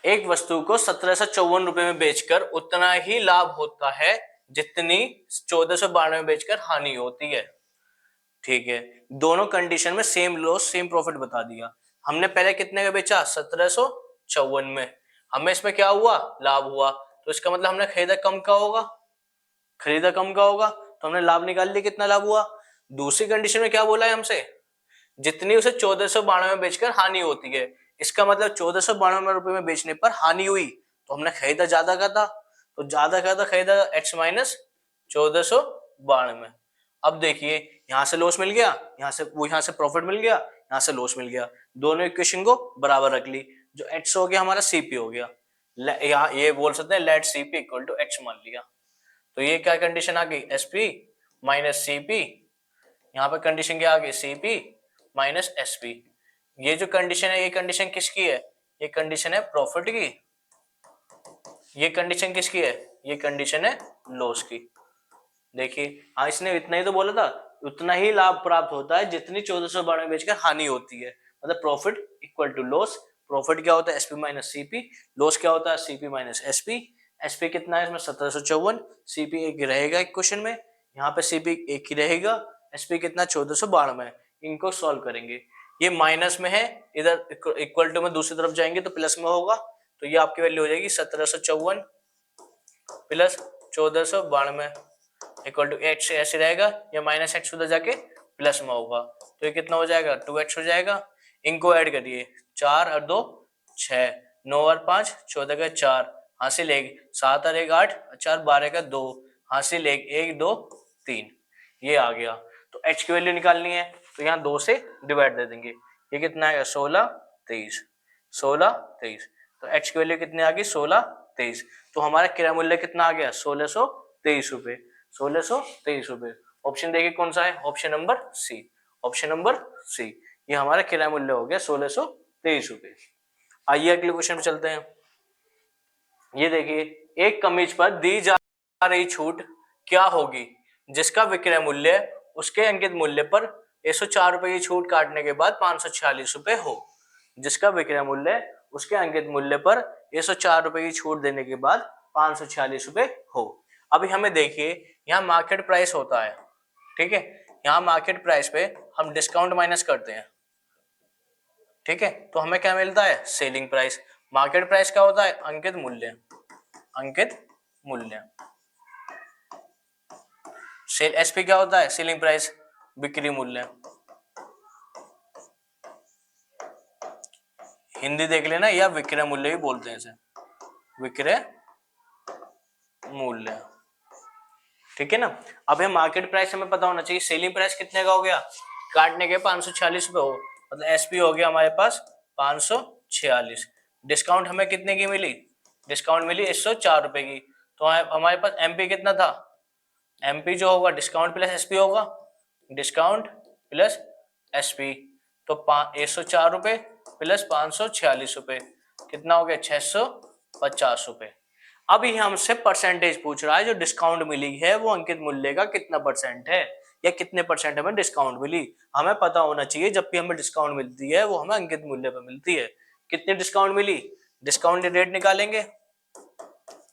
एक वस्तु को 1754 रुपए में बेचकर उतना ही लाभ होता है जितनी 1492 में बेचकर हानि होती है। ठीक है, दोनों कंडीशन में सेम लॉस सेम प्रॉफिट बता दिया। हमने पहले कितने का बेचा 1754 में, हमें इसमें क्या हुआ लाभ हुआ, तो इसका मतलब हमने खरीदा कम का होगा, खरीदा कम का होगा, तो हमने लाभ निकाल लिया कितना लाभ हुआ। दूसरी कंडीशन में क्या बोला है हमसे, जितनी उसे 1492 में बेचकर हानि होती है, इसका मतलब 1492 रुपए में बेचने पर हानि हुई, तो हमने खरीदा ज्यादा का था, तो ज्यादा का था खरीदा x माइनस 1492। अब देखिए यहां से लॉस मिल गया, यहाँ से प्रॉफिट मिल गया, यहाँ से लॉस मिल गया, दोनों इक्वेशन को बराबर रख ली, जो x हो गया हमारा cp हो गया, यहाँ ये बोल सकते हैं let cp equal to x मान लिया, तो ये क्या कंडीशन आ गई sp माइनस cp, यहाँ पे कंडीशन क्या आ गई cp माइनस sp। ये जो कंडीशन है ये कंडीशन किसकी है, ये कंडीशन है प्रॉफिट की, ये कंडीशन किसकी है, ये कंडीशन है लॉस की। देखिए हाँ इसने इतना ही तो बोला था, उतना ही लाभ प्राप्त होता है जितनी 1492 में बेचकर हानि होती है, मतलब profit equal to loss. Profit क्या होता है sp माइनस cp, लॉस क्या होता है cp माइनस sp। sp कितना है इसमें 1754, cp एक रहेगा एक क्वेश्चन में, यहाँ पे cp एक ही रहेगा, sp कितना 1492, इनको सॉल्व करेंगे। ये माइनस में है, इधर इक्वल टू में दूसरी तरफ जाएंगे तो प्लस में होगा, तो ये आपकी वैल्यू हो जाएगी 1754 प्लस 1492 इक्वल टू x से ऐसे रहेगा, या माइनस x उधर जाके प्लस में होगा, तो ये कितना हो जाएगा 2x हो जाएगा। इनको ऐड करिए, 4 और 2 6, 9 और 5 14 का 4, हासिल 1, 7 और 1 8, 4 12 का 2, हासिल 1 1 2 3, ये आ गया। तो h की वैल्यू निकालनी है, तो यहाँ 2 से डिवाइड दे देंगे, ये कितना आएगा 16 23, 16 23, तो h की वैल्यू कितनी आ गई 16 23, तो हमारा किराया मूल्य कितना आ गया 1623 रुपए, 1623 रुपए। ऑप्शन देखिए कौन सा है, option number C, option number C, ये हमारा किराया मूल्य हो गया 1623 रुपए। आइए अगले क्वेश्चन पे चलते हैं। ये देखिए, एक कमीज पर दी जा रही छूट क्या होगी जिसका विक्रय मूल्य उसके अंकित मूल्य पर 104 रुपए की छूट काटने के बाद 546 रुपए हो, जिसका विक्रय मूल्य उसके अंकित मूल्य पर 104 रुपए की छूट देने के बाद 546 रुपए हो। अभी हमें देखिए यहाँ मार्केट प्राइस होता है, ठीक है, यहाँ मार्केट प्राइस पे हम डिस्काउंट माइनस करते हैं, ठीक है, तो हमें क्या मिलता है सेलिंग प्राइस। मार्केट प्राइस क्या होता है अंकित मूल्य, अंकित मूल्य। सेल एसपी क्या होता है सेलिंग प्राइस, बिक्री मूल्य। हिंदी देख लेना, या विक्रय मूल्य भी बोलते हैं इसे, विक्रय मूल्य, ठीक है ना। अब ये मार्केट प्राइस हमें पता होना चाहिए, सेलिंग प्राइस कितने का हो गया काटने के 546 रुपए हो, मतलब एसपी हो गया हमारे पास 546। डिस्काउंट हमें कितने की मिली, डिस्काउंट मिली 104 रुपए की, तो हमारे पास एमपी कितना था, एमपी जो होगा डिस्काउंट प्लस एसपी होगा, डिस्काउंट प्लस एसपी, तो 104 रुपए प्लस 546 रुपए कितना हो गया 650 रुपए। अब ये हमसे परसेंटेज पूछ रहा है, जो डिस्काउंट मिली है वो अंकित मूल्य का कितना परसेंट है, या कितने परसेंट हमें डिस्काउंट मिली। हमें पता होना चाहिए जब भी हमें डिस्काउंट मिलती है वो हमें अंकित मूल्य पर मिलती है। कितनी डिस्काउंट मिली, डिस्काउंट रेट निकालेंगे,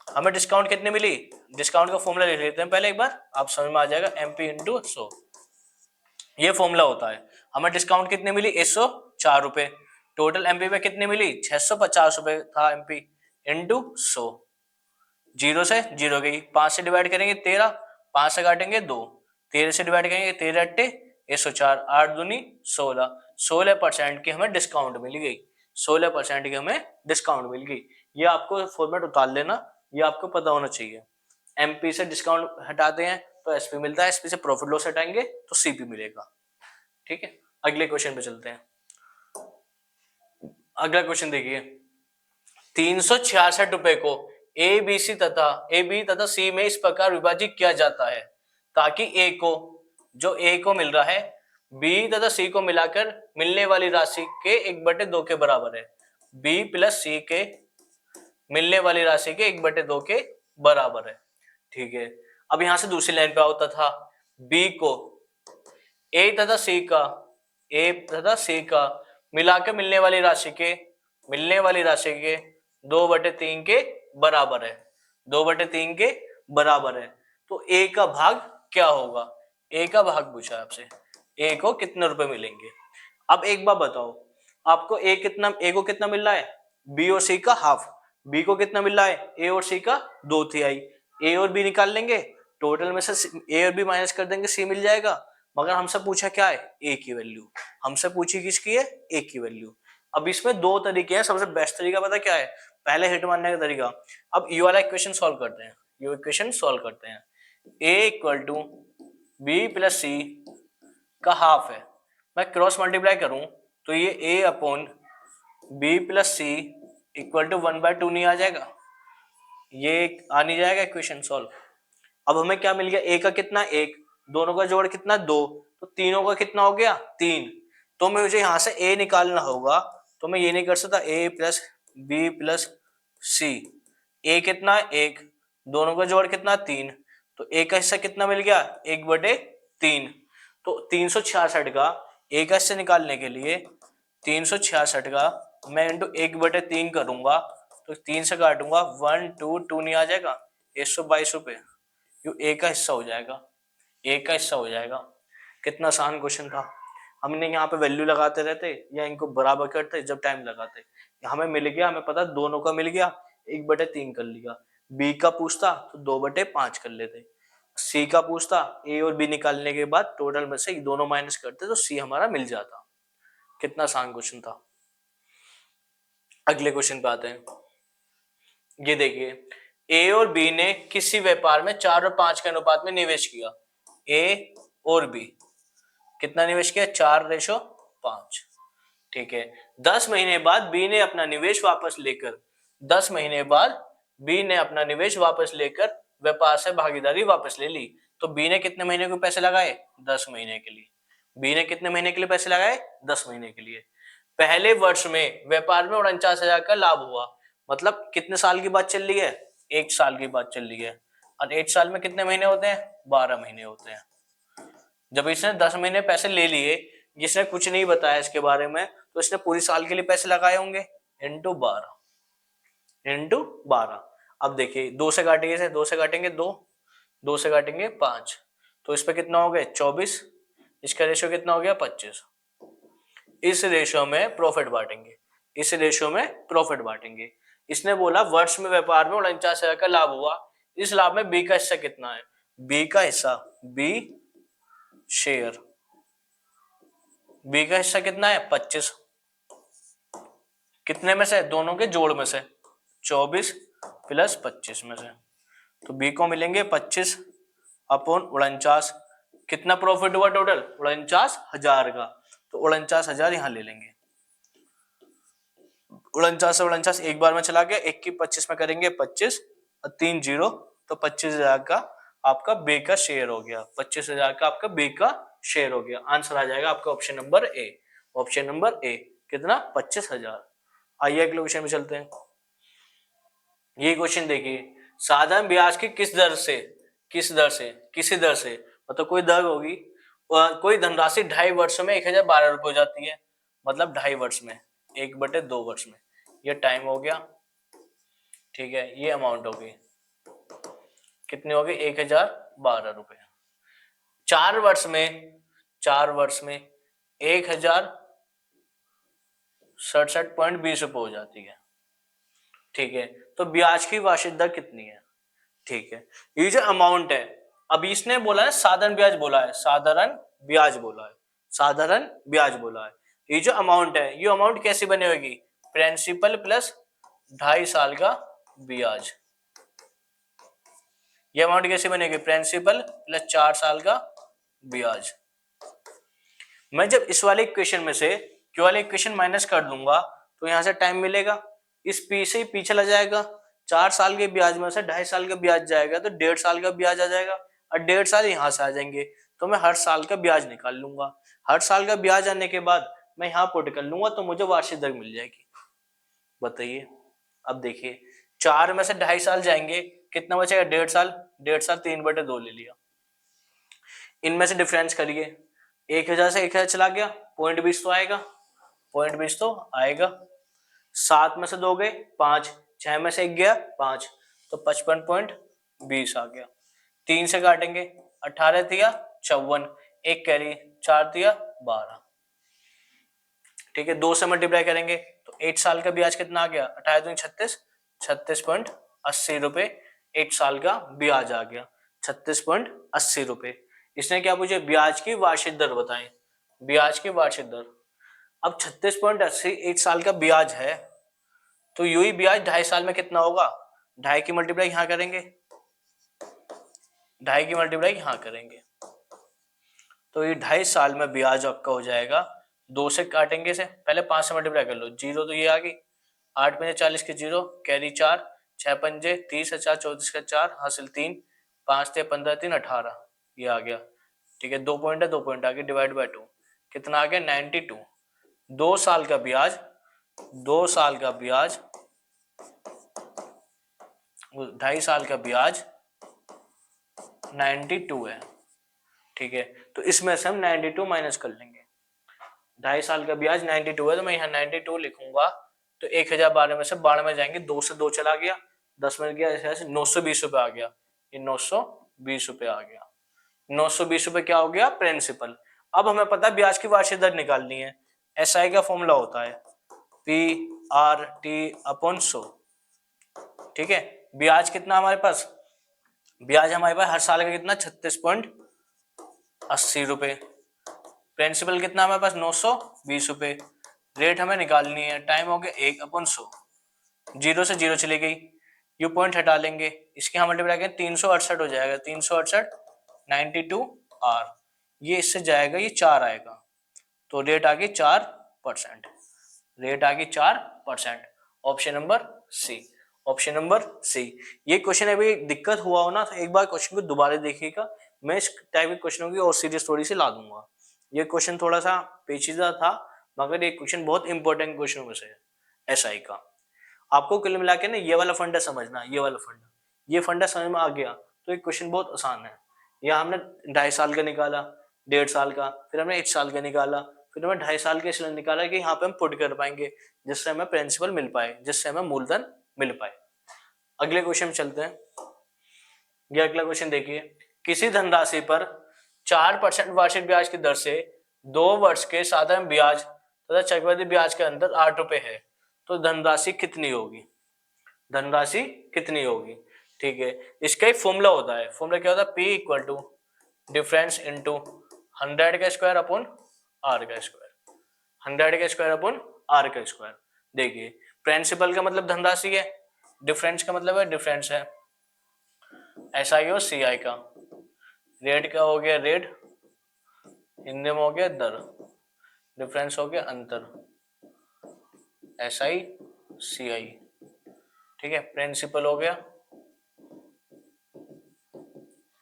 हमें डिस्काउंट कितनी मिली, डिस्काउंट का फॉर्मूला लिख लेते हैं पहले एक बार, आप समझ में आ जाएगा, एमपी इंटू 100, ये फॉर्मूला होता है। हमें डिस्काउंट कितनी मिली 104 रुपए, टोटल एमपी में कितनी मिली, 650 रुपए था एमपी, इंटू 100, जीरो से जीरो गई, 5 से डिवाइड करेंगे 13, 5 से काटेंगे 2, 13 से डिवाइड करेंगे 13 अट्टे 104, 8 दूनी 16, 16% की हमें डिस्काउंट मिल गई, 16% की हमें डिस्काउंट मिल गई। ये आपको फॉर्मेट उतार लेना, ये आपको पता होना चाहिए। एमपी से डिस्काउंट हटाते हैं तो एसपी मिलता है, एसपी से प्रॉफिट लॉस हटाएंगे तो सीपी मिलेगा। ठीक है, अगले क्वेश्चन पे चलते हैं। अगला क्वेश्चन देखिए, 366 रुपए को ए बी तथा सी में इस प्रकार विभाजित किया जाता है ताकि ए को मिल रहा है बी तथा सी को मिलाकर मिलने वाली राशि के 1/2 के बराबर है, बी प्लस सी के मिलने वाली राशि के 1/2 के बराबर है। ठीक है, अब यहां से दूसरी लाइन पे आओ, तथा बी को ए तथा सी का मिलाकर मिलने वाली राशि के 2/3 के बराबर है, 2/3 के बराबर है। तो ए का भाग क्या होगा, ए का भाग पूछा आपसे, ए को कितने रुपए मिलेंगे। अब एक बात बताओ, आपको ए को कितना मिल रहा है, बी और सी का हाफ, बी को कितना मिल रहा है, ए और सी का 2/3, ए और बी निकाल लेंगे, टोटल में से ए और बी माइनस कर देंगे, सी मिल जाएगा। मगर हमसे पूछा क्या है, ए की वैल्यू, हमसे पूछी किसकी है, ए की वैल्यू। अब इसमें दो तरीके हैं, सबसे बेस्ट तरीका पता क्या है, पहले हिट मारने का तरीका। अब ये वाला इक्वेशन सॉल्व करते हैं, ये इक्वेशन सॉल्व करते हैं। A equal to b plus c का हाफ है, मैं क्रॉस मल्टीप्लाई करूं तो ये a upon b plus c equal to 1/2 नहीं आ जाएगा, ये आ नहीं जाएगा इक्वेशन सॉल्व। अब हमें क्या मिल गया, ए का कितना, एक, दोनों का जोड़ कितना, 2, तो तीनों का कितना हो गया, 3। तो मुझे यहां से ए निकालना होगा, तो मैं ये नहीं कर सकता, ए प्लस बी प्लस सी, ए कितना, 1, दोनों का जोड़ कितना, 3, तो ए का हिस्सा कितना मिल गया, 1/3। तो 366 का ए का हिस्सा निकालने के लिए 366 का मैं इंटू 1/3 करूंगा, तो 3 से काटूंगा 1 2 2 नहीं आ जाएगा, 122 रुपए, यो ए का हिस्सा हो जाएगा, ए का हिस्सा हो जाएगा। कितना आसान क्वेश्चन था, हमने यहाँ पे वैल्यू लगाते रहते या इनको बराबर करते जब टाइम लगाते, हमें मिल गया, हमें पता दोनों का मिल गया, 1/3 कर लिया। बी का पूछता तो 2/5 कर लेते, सी का पूछता ए और बी निकालने के बाद टोटल में से दोनों माइनस करते तो सी हमारा मिल जाता। कितना आसान क्वेश्चन था। अगले क्वेश्चन पे आते हैं, ये देखिए, ए और बी ने किसी व्यापार में 4 और 5 के अनुपात में निवेश किया, ए और बी कितना निवेश किया, 4:5। ठीक है, 10 महीने बाद बी ने अपना निवेश वापस लेकर 10 महीने बाद बी ने अपना निवेश वापस लेकर व्यापार से भागीदारी वापस ले ली। तो बी ने कितने महीने के पैसे लगाए, 10 महीने के लिए। बी ने कितने महीने के लिए पैसे लगाए, 10 महीने के लिए। पहले वर्ष में व्यापार में 49,000 का लाभ हुआ, मतलब कितने साल की बात चल रही है, 1 साल की बात चल रही है। और 1 साल में कितने महीने होते हैं, 12 महीने होते हैं। जब इसने 10 महीने पैसे ले लिए, जिसने कुछ नहीं बताया इसके बारे में, तो इसने पूरी साल के लिए पैसे लगाए होंगे, इंटू 12। अब देखिए 2 से काटेंगे, 2 से काटेंगे 2, 2 से काटेंगे 5, तो इस पे कितना हो गया 24, इसका रेशियो कितना हो गया 25। इस रेशियो में प्रॉफिट बांटेंगे, इस रेशियो में प्रॉफिट बांटेंगे। इसने बोला वर्ष में व्यापार में 49,000 का लाभ हुआ, इस लाभ में बी का हिस्सा कितना है, बी का हिस्सा, बी शेयर, बी का हिस्सा कितना है 25, कितने में से, दोनों के जोड़ में से, 24 प्लस 25 में से, तो बी को मिलेंगे 25 अपॉन 49। कितना प्रॉफिट हुआ टोटल, 49,000 का, तो 49,000 यहां ले लेंगे। 49 से 49 एक बार में चला गया, 1 की 25 में करेंगे 25 और 3 0, तो 25,000 का आपका बी का शेयर हो गया, 25,000 का आपका बी का शेयर हो गया। आंसर आ जाएगा आपका option number A, option number A, कितना 25,000। आइए अगले क्वेश्चन में चलते हैं। ये क्वेश्चन देखिए, साधारण ब्याज की किसी दर से मतलब कोई दर होगी, कोई धनराशि 2.5 वर्ष में 1,012 रुपए हो जाती है, मतलब 2.5 वर्ष में, 1/2 वर्ष में, ये टाइम हो गया। ठीक है, ये अमाउंट हो गई, कितनी हो गई 1,012 रुपए। 4 वर्ष में 1,000 67.20 रुपये हो जाती है। ठीक है, तो ब्याज की वार्षिक दर कितनी है? ठीक है, ये जो अमाउंट है, अभी इसने बोला है साधारण ब्याज बोला है, साधारण ब्याज बोला है, साधारण ब्याज बोला है। ये जो अमाउंट है, ये अमाउंट कैसे बनी होगी? प्रिंसिपल प्लस 2.5 साल का ब्याज। ये अमाउंट कैसे बनेगी? प्रिंसिपल प्लस 4 साल का ब्याज। मैं जब इस वाले इक्वेशन में से क्यू वाले इक्वेशन माइनस कर दूंगा तो यहां से टाइम मिलेगा, इस पी से पी चला जाएगा, 4 साल के ब्याज में से 2.5 साल का ब्याज जाएगा तो 1.5 साल का ब्याज आ जाएगा, और 1.5 साल यहां से आ जाएंगे, तो मैं हर साल का ब्याज निकाल लूंगा। हर साल का ब्याज आने के बाद मैं यहाँ पुट कर लूंगा तो मुझे वार्षिक दर मिल जाएगी। बताइए, अब देखिए 4 में से 2.5 साल जाएंगे, कितना बचेगा? 1.5 साल, 1.5 साल 3/2 ले लिया। इनमें से डिफरेंस करिए, 1000 से 1000 चला गया, 0.20 तो आएगा, 0.20 तो आएगा। 7 में से 2 गए 5, 6 में से 1 गया 5, तो 55.20 आ गया। 3 से काटेंगे, 18 दिया 54, 1 कैरी, 4 दिया 12। ठीक है, 2 से मल्टीप्लाई करेंगे तो 8 साल का ब्याज कितना आ गया? 18 दूनी 36, 36.80 रुपए 8 साल का ब्याज आ गया, 36.80 रुपए। इसने क्या पूछे? ब्याज की वार्षिक दर बताएं, ब्याज की वार्षिक दर। अब 36.80 8 साल का ब्याज है, तो यही ब्याज 2.5 साल में कितना होगा? 2.5 की मल्टीप्लाई यहां करेंगे, 2.5 की मल्टीप्लाई यहां करेंगे, तो ये 2.5 साल में ब्याज आपका हो जाएगा। 2 से काटेंगे से पहले 5 से मल्टीप्लाई कर लो, 0 तो ये आ गई, 8 पंजे 40 के 0, कैरी 4, 6 पंजे 30, 4 34 का 4, हासिल 3, 5 ते 15 3 18, ये आ गया। ठीक है, 2 पॉइंट है, 2 पॉइंट आ गया, डिवाइड बाय 2 कितना आ गया? 92। 2 साल का ब्याज, 2 साल का ब्याज, 2.5 साल का ब्याज 92 है। ठीक है, तो इसमें से हम 92 माइनस कर लेंगे। 2.5 साल का ब्याज 92 है, तो मैं यहाँ 92 लिखूंगा, तो 1012 में से 12 में जाएंगे, 2 से 2 चला गया, 10 में गया, ऐसे 920 रुपए आ गया, ये 920 रुपए आ गया। 920 रुपए क्या हो गया? प्रिंसिपल। अब हमें पता है ब्याज की वार्षिक दर निकालनी है, एसआई का फॉर्मूला होता है PRT/100। ठीक है, ब्याज कितना हमारे पास? ब्याज हमारे पास हर साल का कितना? 36.80 रुपए। प्रिंसिपल कितना हमारे पास? 920 रुपए। रेट हमें निकालनी है, टाइम हो गया 1/100, 0 से 0 चली गई, यू पॉइंट हटा लेंगे, इसके हम मल्टीप्लाई करें 368 हो जाएगा, 368 92R, ये इससे जाएगा, ये 4 आएगा, तो रेट आ गई 4%, रेट आ गई 4%। Option number C, option number C. ये क्वेश्चन अभी दिक्कत हुआ हो ना तो एक बार क्वेश्चन को दोबारा देखिएगा, मैं इस टाइप के क्वेश्चनों की और सीरीज थोड़ी सी ला दूंगा। ये क्वेश्चन थोड़ा सा पेचीदा था, मगर ये क्वेश्चन बहुत इंपॉर्टेंट क्वेश्चनों में से है एसआई का। आपको कुल मिला के ना ये वाला फंडा समझना, ये वाला फंडा, ये फंडा समझ में आ गया तो ये क्वेश्चन बहुत आसान है। यहाँ हमने 2.5 साल का निकाला, 1.5 साल का, फिर हमने 1 साल का निकाला, फिर हमें 2.5 साल के इसलिए निकाला कि यहाँ पे हम पुट कर पाएंगे जिससे हमें प्रिंसिपल मिल पाए, जिससे हमें मूलधन मिल पाए। अगले क्वेश्चन में चलते हैं। ये अगला क्वेश्चन देखिए, किसी धनराशि पर 4% वार्षिक ब्याज की दर से 2 वर्ष के साधारण ब्याज तथा चक्रवृद्धि ब्याज के अंतर 8 रुपए है, तो धनराशि कितनी होगी? धनराशि कितनी होगी? ठीक है, इसका एक फॉर्मूला होता है, फॉर्मूला क्या होता है? P equal to difference into 100 का स्क्वायर अपॉन R का स्क्वायर, 100 का स्क्वायर अपॉन R का स्क्वायर। देखिए, प्रिंसिपल का मतलब धनराशि है, डिफरेंस का मतलब है डिफरेंस है, SI और CI का, रेट का हो गया रेट, हिंदी में हो गया दर, डिफरेंस हो गया अंतर, SI CI। ठीक है, प्रिंसिपल हो गया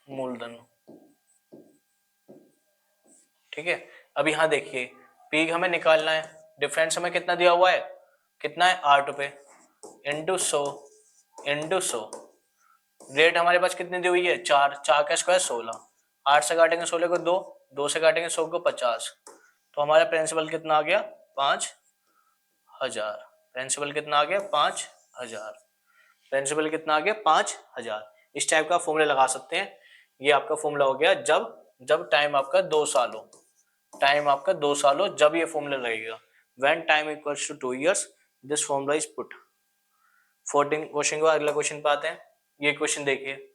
मूलधन। ठीक है, अब यहाँ देखिए पी हमें निकालना है, डिफरेंस हमें कितना दिया हुआ है? कितना है? 8 रुपए इंटू 100, रेट हमारे पास कितनी दी हुई है? 4, 4 का स्क्वायर 16, 8 से काटेंगे 16 को 2, 2 से काटेंगे 100 को 50, तो हमारा प्रिंसिपल कितना आ गया? 5000। प्रिंसिपल कितना आ गया? 5000। प्रिंसिपल कितना आ गया? 5000। इस टाइप का फॉर्मूला लगा सकते हैं। ये आपका फॉर्मूला हो गया जब टाइम आपका 2 साल हो, टाइम आपका 2 साल हो जब ये फॉर्मूला लगेगा। When time equals to 2 years this formula is put. 14 question के बाद अगला क्वेश्चन पे आते हैं। ये क्वेश्चन देखिए,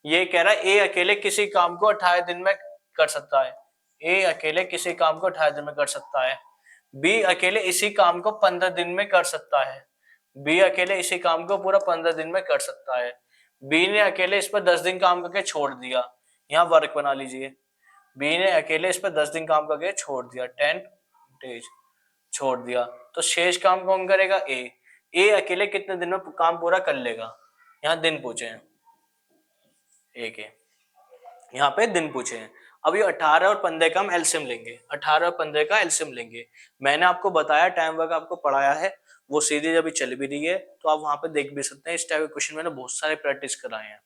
ये कह रहा है ए अकेले किसी काम को 18 दिन में कर सकता है। ए अकेले किसी काम को 18 दिन में कर सकता है। बी अकेले इसी काम को 15 दिन में कर सकता है। बी अकेले इसी काम को पूरा 15 दिन में कर सकता है। बी ने अकेले इस पर 10 दिन काम करके छोड़ दिया। यहाँ वर्क बना लीजिए। बी ने अकेले इस पर 10 दिन काम करके छोड़ दिया, 10 days छोड़ दिया, तो शेष काम कौन करेगा? ए अकेले कितने दिन में काम पूरा कर लेगा? यहाँ दिन पूछे हैं ए के, यहाँ पे दिन पूछे हैं। अब ये 18 और 15 का हम एलसीएम लेंगे, 18 और 15 का एलसीएम लेंगे। मैंने आपको बताया, टाइम वर्क आपको पढ़ाया है, वो सीरीज अभी चल भी रही है, तो आप वहां पे देख भी सकते हैं। इस टाइप के क्वेश्चन मैंने बहुत सारे प्रैक्टिस कराए हैं।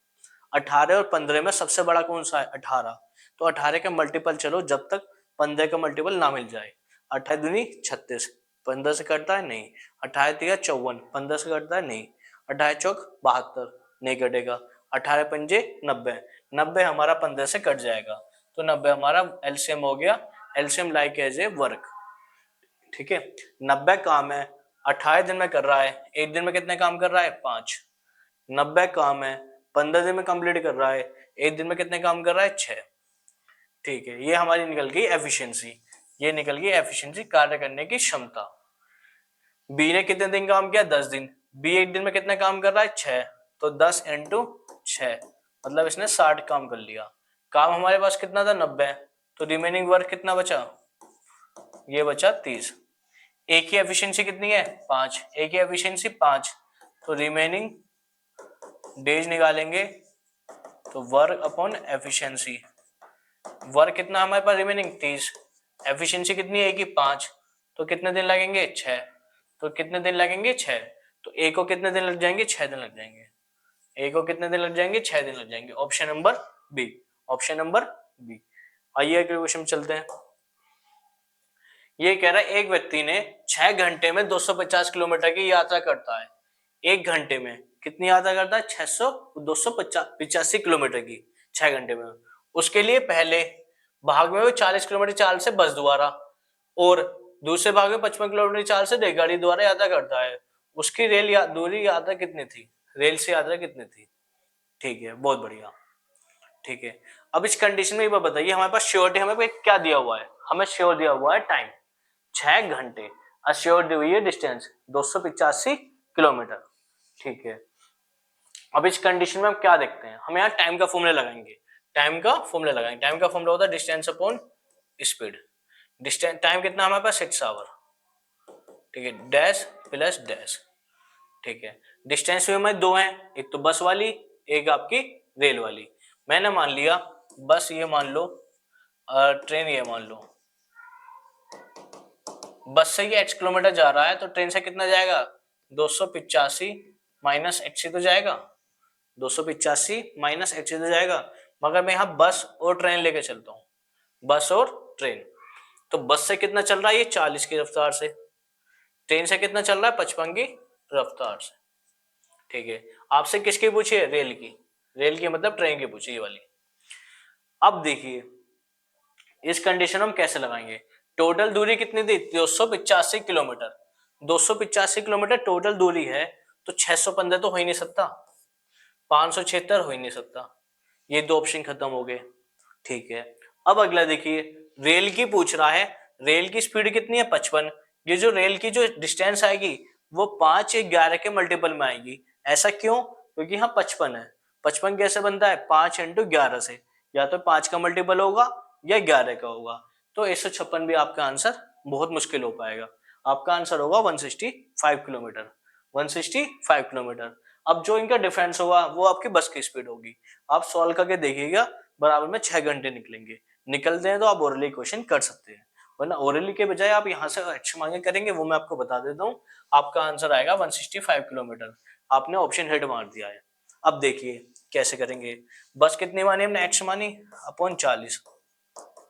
18 और 15 में सबसे बड़ा कौन सा है? 18। तो 18 के मल्टीपल चलो जब तक 15 का मल्टीपल ना मिल जाए। 18 दूनी 36, 15 से कटता है नहीं। 18 तिया 54, 15 से कटता है नहीं। 18 चौक 72, नहीं कटेगा। 18 पंजे 90, 90 हमारा 15 से कट जाएगा, तो 90 हमारा एलसीएम हो गया। LCM like as a work. ठीक है, 90 काम है, 18 दिन में कर रहा है, एक दिन में कितने काम कर रहा है? 5। 90 काम है, 15 दिन में कंप्लीट कर रहा है, एक दिन में कितने काम कर रहा है? 6। ठीक है, ये हमारी निकल गई एफिशिएंसी। ये निकल गई एफिशिएंसी, कार्य करने की क्षमता। बी ने कितने दिन काम किया? 10 दिन। बी एक दिन में कितने काम कर रहा है? 6। तो 10 इंटू 6, मतलब इसने 60 काम कर लिया। काम हमारे पास कितना था? 90। तो रिमेनिंग वर्क कितना बचा? ये बचा 30। ए की एफिशिएंसी कितनी है? 5। ए की एफिशिएंसी 5, तो रिमेनिंग डेज निकालेंगे, तो वर्क अपॉन एफिशिएंसी। वर्क कितना हमारे पास रिमेनिंग? 30। एफिशिएंसी कितनी है? 5, तो कितने दिन लगेंगे? 6। तो कितने दिन लगेंगे? 6। तो ए को कितने दिन लग जाएंगे? 6 दिन लग जाएंगे। ए को कितने दिन लग जाएंगे? 6 दिन लग जाएंगे। Option number B, option number B. आइए अगले क्वेश्चन चलते हैं। ये कह रहा है एक व्यक्ति ने 6 घंटे में 250 किलोमीटर की यात्रा करता है। एक घंटे में कितनी यात्रा करता है? 285 किलोमीटर की 6 घंटे में। उसके लिए पहले भाग में वो 40 किलोमीटर चाल से बस द्वारा और दूसरे भाग में 55 किलोमीटर चाल से रेलगाड़ी द्वारा यात्रा करता है। उसकी दूरी यात्रा कितनी थी? रेल से यात्रा कितनी थी? ठीक है, बहुत बढ़िया। ठीक है, अब इस कंडीशन में ये बताइए, हमारे पास श्योरिटी हमें क्या दिया हुआ है? हमें श्योर दिया हुआ है टाइम 6 घंटे, अश्योर दी हुई है डिस्टेंस 285 किलोमीटर। ठीक है, अब इस कंडीशन में हम क्या देखते हैं? हम यहाँ टाइम का फॉर्मूला लगाएंगे। टाइम का फॉर्मूला लगाएंगे। टाइम का फॉर्मूला होता है distance upon speed. Distance, time कितना हमारे पास? 6 आवर। ठीक है, डैश प्लस डैश। ठीक है, डिस्टेंस भी हमें 2 हैं, एक तो बस वाली, एक आपकी रेल वाली। मैंने मान लिया बस ये मान लो, ट्रेन ये मान लो। बस से ये x किलोमीटर जा रहा है, तो ट्रेन से कितना जाएगा? 285 माइनस x तो जाएगा, 285 माइनस x तो जाएगा। मगर मैं यहाँ बस और ट्रेन लेके चलता हूँ, बस और ट्रेन। तो बस से कितना चल रहा है? ये 40 की रफ्तार से। ट्रेन से कितना चल रहा है? 55 की रफ्तार से। ठीक है, आपसे किसकी पूछी है? रेल की। रेल की मतलब ट्रेन की पूछी ये वाली। अब देखिए इस कंडीशन हम कैसे लगाएंगे? टोटल दूरी कितनी थी? 285 किलोमीटर। 285 किलोमीटर टोटल दूरी है, तो 615 तो हो ही नहीं सकता, 576 हो ही नहीं सकता। ये दो ऑप्शन खत्म हो गए। ठीक है, अब अगला देखिए, रेल की पूछ रहा है। रेल की स्पीड कितनी है? 55। ये जो रेल की जो डिस्टेंस आएगी वो 5 11 के मल्टीपल में आएगी। ऐसा क्यों? क्योंकि यहाँ 55 है। 55 कैसे बनता है? 5 इंटू 11 से, या तो 5 का मल्टीपल होगा या 11 का होगा। तो 156 भी आपका आंसर बहुत मुश्किल हो पाएगा। आपका आंसर होगा 165 किलोमीटर। 165 किलोमीटर। अब जो इनका डिफरेंस होगा वो आपकी बस की स्पीड होगी। आप सॉल्व करके देखिएगा, बराबर में 6 घंटे निकलेंगे। निकलते हैं तो आप ओरली क्वेश्चन कर सकते हैं, वरना ओरली के बजाय आप यहाँ से एक्शन मांगे करेंगे, वो मैं आपको बता देता हूँ। आपका आंसर आएगा 165 किलोमीटर। आपने ऑप्शन हेड मार दिया है। अब देखिए कैसे करेंगे। बस कितनी मानी हमने? एक्स मानी अपॉन 40।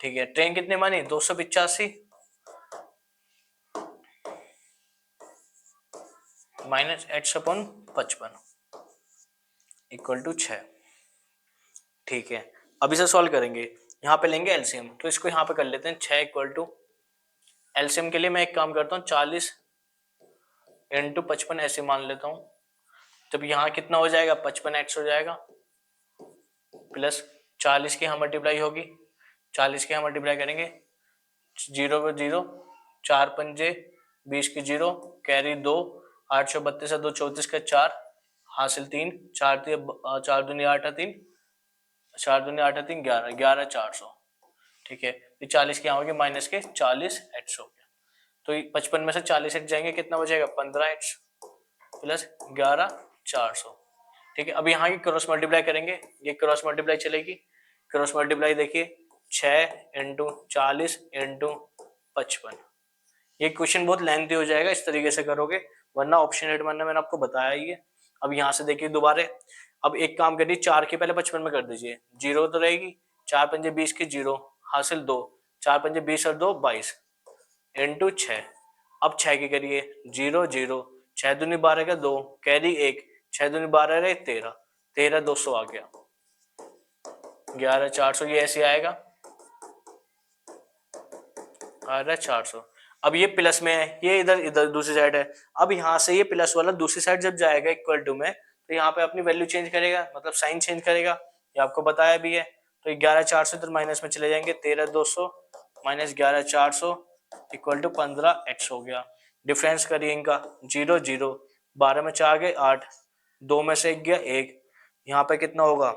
ठीक है, ट्रेन कितनी मानी? 285 minus x upon 55 equal to 6। ठीक है, अब इसे सॉल्व करेंगे। यहाँ पे लेंगे एलसीएम, तो इसको यहाँ पे कर लेते हैं। 6 इक्वल टू एलसीएम के लिए मैं एक काम करता हूँ, 40 इंटू 55 ऐसे मान लेता हूँ। तब यहाँ कितना हो जाएगा, 55x हो जाएगा, प्लस 40 की यहाँ मल्टीप्लाई होगी, 40 की यहाँ मल्टीप्लाई करेंगे, 0 को 0, 4 पंजे 20 की 0, कैरी 2, 832 है 2, 34 का 4, हासिल 3, 4 दूनी 8 है 3, 4 दूनी 8 है 3, 11, 11 400। ठीक है, तो 40 की यहाँ होगी माइनस के 40x हो गया। तो 55 में से 40x जाएंगे, कितना बचेगा, 15x प्लस 11 400। ठीक है, अब यहाँ की क्रॉस मल्टीप्लाई करेंगे, ये क्रॉस मल्टीप्लाई चलेगी। क्रॉस मल्टीप्लाई देखिए, 6 इंटू 40 इंटू 55। ये क्वेश्चन बहुत लेंथी हो जाएगा इस तरीके से करोगे, वरना ऑप्शन एट में मैंने आपको बताया ही है। अब यहाँ से देखिए दोबारा, अब एक काम करिए, 4 के पहले 55 में कर दीजिए, 0 तो रहेगी, 4 पंजे 20 की 0, हासिल 2, 4 पंजे 20 और 2 22 इंटू 6। अब 6 की करिए, 0 0, 6 दूनी 12 का 2, कैरी 1, 6 दूनी 12 रहे 13, 13 200 आ गया, 11 400 ये ऐसे आएगा, आ रहा है 400। अब ये प्लस में है, ये इधर इधर दूसरी साइड है। अब यहाँ से ये प्लस वाला दूसरी साइड जब जाएगा इक्वल टू में, तो यहाँ पे अपनी वैल्यू चेंज करेगा, मतलब साइन चेंज करेगा, ये आपको बताया भी है। तो 11 400 इधर माइनस में चले जाएंगे, 13 200 माइनस 11 400 इक्वल टू 15x हो गया। डिफरेंस करिए इनका, 0 0, 12 में 4 गए 8, 2 में से 1 गया 1, यहाँ पे कितना होगा,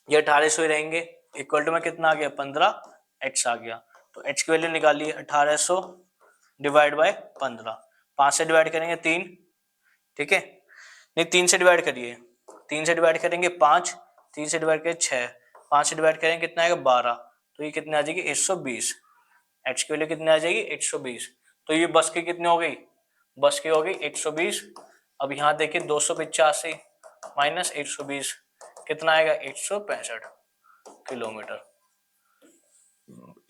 ये 1800 ही रहेंगे, इक्वल टू में कितना आ गया, 15x आ गया। तो h की वैल्यू निकालिए, 1800 डिवाइड बाय 15, 5 से डिवाइड करेंगे 3, ठीक है, नहीं 3 से डिवाइड करिए, 3 से डिवाइड करेंगे 5, 3 से डिवाइड करेंगे 6, 5 से डिवाइड करेंगे कितना आएगा 12, तो ये कितने आ जाएगी 120, h की वैल्यू कितनी आ जाएगी 120। तो ये बस की कितनी हो गई, बस की हो गई 120। अब यहाँ देखिए 285 माइनस 120 कितना आएगा, 165 किलोमीटर।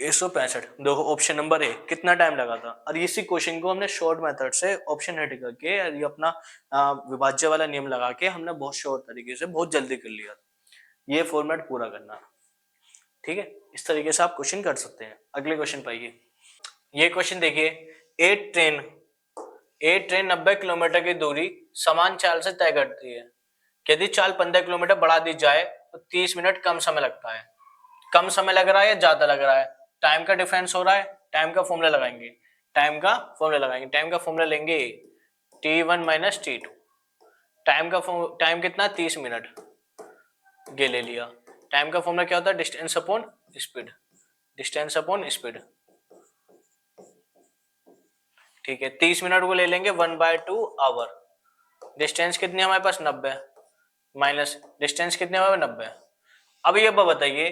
165, देखो ऑप्शन नंबर ए, कितना टाइम लगा था। और इसी क्वेश्चन को हमने शॉर्ट मेथड से ऑप्शन हट करके, ये अपना विभाज्य वाला नियम लगा के हमने बहुत शॉर्ट तरीके से बहुत जल्दी कर लिया। ये फॉर्मेट पूरा करना, ठीक है, इस तरीके से आप क्वेश्चन कर सकते हैं। अगले क्वेश्चन पाइए, ये क्वेश्चन देखिए, एक ट्रेन 90 किलोमीटर की दूरी समान चाल से तय करती है। यदि चाल 15 किलोमीटर बढ़ा दी जाए तो 30 मिनट कम समय लगता है। कम समय लग रहा है या ज्यादा लग रहा है, टाइम का डिफरेंस हो रहा है, टाइम का फॉर्मूला लगाएंगे, टाइम का फॉर्मूला लेंगे t1 माइनस t2। टाइम कितना, 30 मिनट, ये ले लिया। टाइम का फॉर्मूला क्या होता है, distance upon speed, distance upon speed, ठीक है। 30 मिनट को ले लेंगे 1/2 आवर, डिस्टेंस कितनी है हमारे पास 90, माइनस डिस्टेंस कितने हुए 90। अब ये बताइए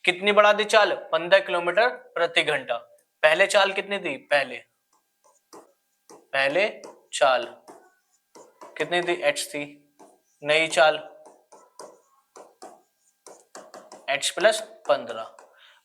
कितनी बढ़ा दी चाल, 15 किलोमीटर प्रति घंटा। पहले चाल कितनी थी, पहले चाल कितनी थी, h थी, नई चाल h प्लस 15।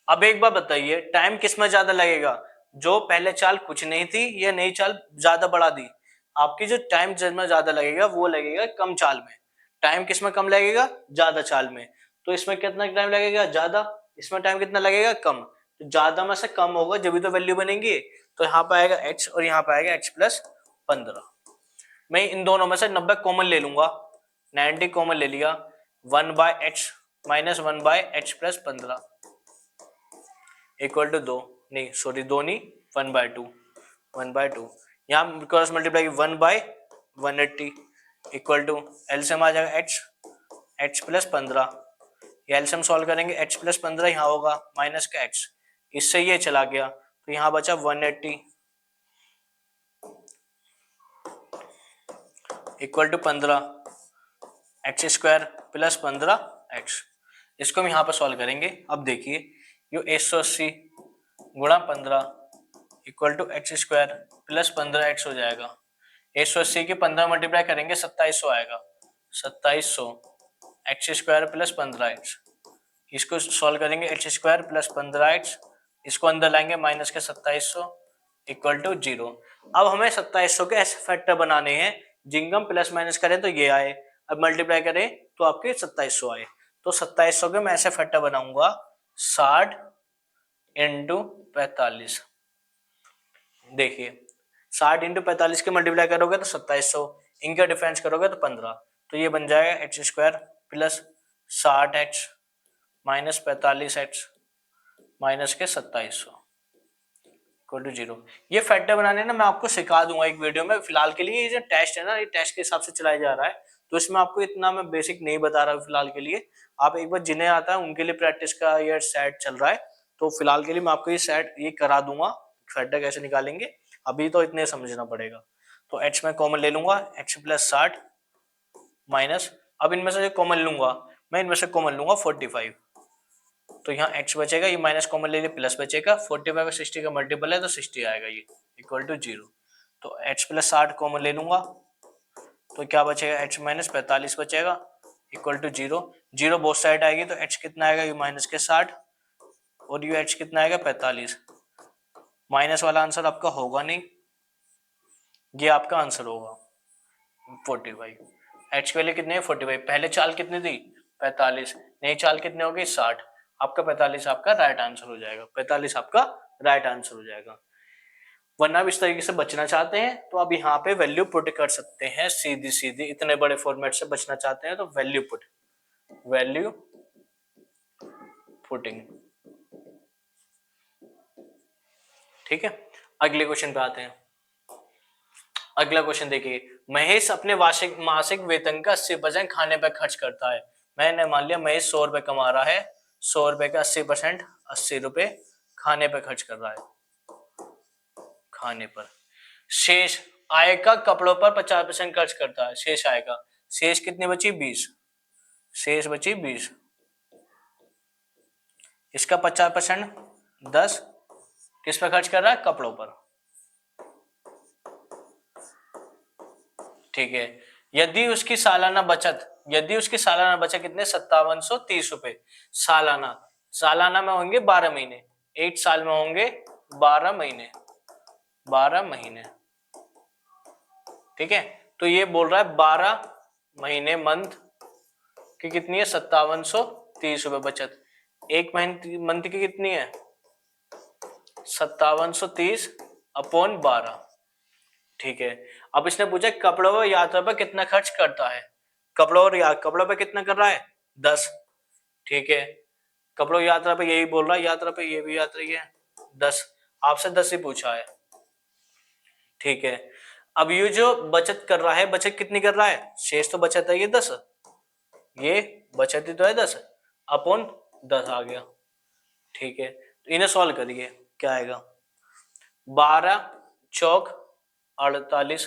अब एक बार बताइए टाइम किस में ज्यादा लगेगा, जो पहले चाल कुछ नहीं थी या नई चाल ज्यादा बढ़ा दी। आपकी जो टाइम जिसमें ज्यादा लगेगा वो लगेगा कम चाल में, टाइम किस में कम लगेगा, ज्यादा चाल में। तो इसमें कितना टाइम लगेगा, ज्यादा, इसमें टाइम कितना लगेगा, कम। तो ज्यादा में से कम होगा जब भी तो वैल्यू बनेगी। तो यहाँ पे आएगा h और यहाँ पे आएगा h प्लस 15। मैं इन दोनों में से 90 कॉमन ले लूंगा, 90 कॉमन ले लिया, 1/h minus 1/h plus 15 equal to 2, नहीं सॉरी 2 नहीं, 1/2 यहाँ cross multiply 1/180 equal to LCM आ जाएगा h प्लस 15, ये एलसीएम सॉल्व करेंगे h प्लस 15 यहाँ होगा माइनस का x, इससे ये चला गया तो यहाँ बचा 180 equal to 15 x square plus 15x। इसको हम यहाँ पर सॉल्व करेंगे। अब देखिए ये 180 गुणा 15 equal to x square plus 15x हो जाएगा। 180 के 15 मल्टीप्लाई करेंगे 2700 आएगा, 2700 एक्स स्क्वायर प्लस 15x। इसको सॉल्व करेंगे एक्स स्क्वायर प्लस 15x, इसको अंदर लाएंगे माइनस के 2700 इक्वल टू 0। अब हमें 2700 के ऐसे फैक्टर बनाने हैं जिनका हम प्लस माइनस करें तो ये आए, अब मल्टीप्लाई करें तो आपके 2700 आए। तो 2700 के मैं ऐसे फैक्टर बनाऊंगा 60 इंटू 45, देखिए 60 इंटू 45 के मल्टीप्लाई करोगे तो 2700, इनका डिफरेंस करोगे तो 15, तो ये बन जाएगा x square plus 60x minus 45x minus के 2700 इक्वल टू 0। ये फैक्टर बनाने ना मैं आपको सिखा दूंगा एक वीडियो में, फिलहाल के लिए ये जो टेस्ट है ना, ये टेस्ट के हिसाब से चलाया जा रहा है, तो इसमें आपको इतना मैं बेसिक नहीं बता रहा हूँ फिलहाल के लिए। आप एक बार जिन्हें आता है उनके लिए प्रैक्टिस का ये सेट चल रहा है, तो फिलहाल के लिए मैं आपको ये सेट ये करा दूंगा, फैक्टर कैसे निकालेंगे, अभी तो इतने समझना पड़ेगा। तो एच में कॉमन ले लूंगा, एक्स प्लस 60 माइनस, अब इनमें से जो कॉमन लूंगा, मैं इनमें से कॉमन लूंगा 45, तो यहाँ x बचेगा, ये माइनस कॉमन ले लिए प्लस बचेगा, 45 और 60 का मल्टीपल है तो 60 आएगा, ये इक्वल टू 0। तो x प्लस 60 कॉमन ले लूंगा, तो क्या बचेगा, h माइनस 45 बचेगा इक्वल टू 0। 0 बोथ साइड आएगी तो h कितना आएगा, ये माइनस के 60 और ये h कितना आएगा 45। माइनस वाला आंसर आपका होगा नहीं, ये आपका आंसर होगा 45। h के लिए कितने 45, पहले चाल कितनी थी 45, नई चाल कितने होगी 60, आपका 45 आपका राइट आंसर हो जाएगा, 45 आपका राइट आंसर हो जाएगा। वरना आप इस तरीके से बचना चाहते हैं तो आप यहाँ पे वैल्यू पुट कर सकते हैं सीधी सीधी, इतने बड़े फॉर्मेट से बचना चाहते हैं तो वैल्यू पुटिंग। ठीक है, अगले क्वेश्चन पे आते हैं। अगला क्वेश्चन देखिए, महेश अपने मासिक वेतन का 80% खाने पर खर्च करता है। मैंने मान लिया महेश 100 रुपए कमा रहा है, 100 रुपए का 80%, 80 रुपए खाने पर खर्च कर रहा है, खाने पर। शेष आय का कपड़ों पर 50% खर्च करता है, शेष आय का, शेष कितनी बची 20, शेष बची 20, इसका 50% 10 किस पर खर्च कर रहा है, कपड़ों पर। ठीक है, यदि उसकी सालाना बचत कितने 5730 रुपए सालाना, सालाना में होंगे 12 महीने, 8 साल में होंगे 12 महीने, 12 महीने। ठीक है, तो ये बोल रहा है 12 महीने मंथ की कितनी है 5730 रुपए बचत, एक मंथ की कितनी है 5730 अपॉन 12। ठीक है, अब इसने पूछा कपड़ों व यात्रा पर कितना खर्च करता है, कपड़ों पर कितना कर रहा है 10। ठीक है, कपड़ों यात्रा पे यही बोल रहा है, यात्रा पे ये भी यात्रा ही है 10, आपसे 10 ही पूछा है। ठीक है, अब ये जो बचत कर रहा है, बचत कितनी कर रहा है, शेष तो बचत है ये 10, ये बचत ही तो है 10 अपॉन 10 आ गया। ठीक है, तो इन्हें सॉल्व करिए, क्या आएगा 12 चौक 48,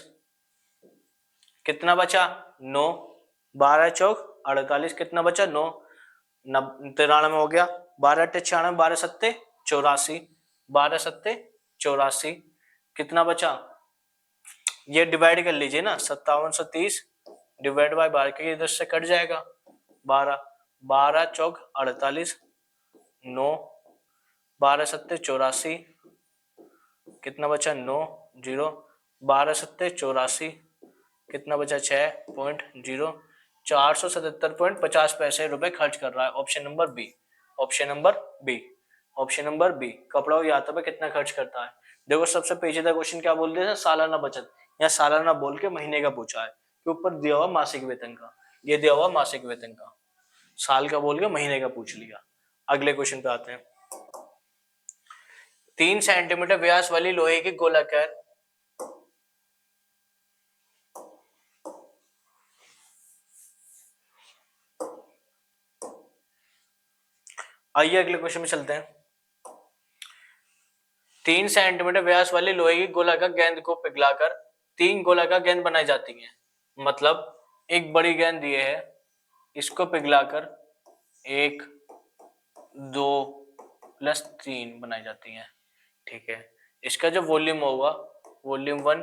कितना बचा 9, 12 चौक 48 कितना बचा 9, 93 हो गया, 12 अट्ठे 96, 12 सत्ते 84, 12 सत्ते 84 कितना बचा, ये डिवाइड कर लीजिए ना, 5730 डिवाइड बाय 12 के इधर से कट जाएगा 12, 12 चौक 48, 9, 12 सत्ते 84 कितना बचा 9, 0, 12 सत्ते 84 कितना बचा 6.0, 477.50 रुपए खर्च कर रहा है। Option number B, option number B, option number B, कपड़ा और यात्रा पे कितना खर्च करता है। देखो सबसे पेचीदा क्वेश्चन क्या बोल दिया, सालाना बचत, या सालाना बोल के महीने का पूछा है, कि ऊपर दिया हुआ मासिक वेतन का, ये दिया हुआ मासिक वेतन का, साल का बोल के महीने का पूछ लिया। अगले क्वेश्चन पे आते हैं। 3 सेंटीमीटर व्यास वाली लोहे की गोलाकार, आइए अगले क्वेश्चन में चलते हैं। 3 सेंटीमीटर व्यास वाली लोहे की गोलाकार गेंद को पिघलाकर 3 गोलाकार गेंद बनाई जाती हैं। मतलब एक बड़ी गेंद ये है, इसको पिघलाकर 1 2 प्लस 3 बनाई जाती हैं। ठीक है, इसका जो वॉल्यूम होगा, वॉल्यूम 1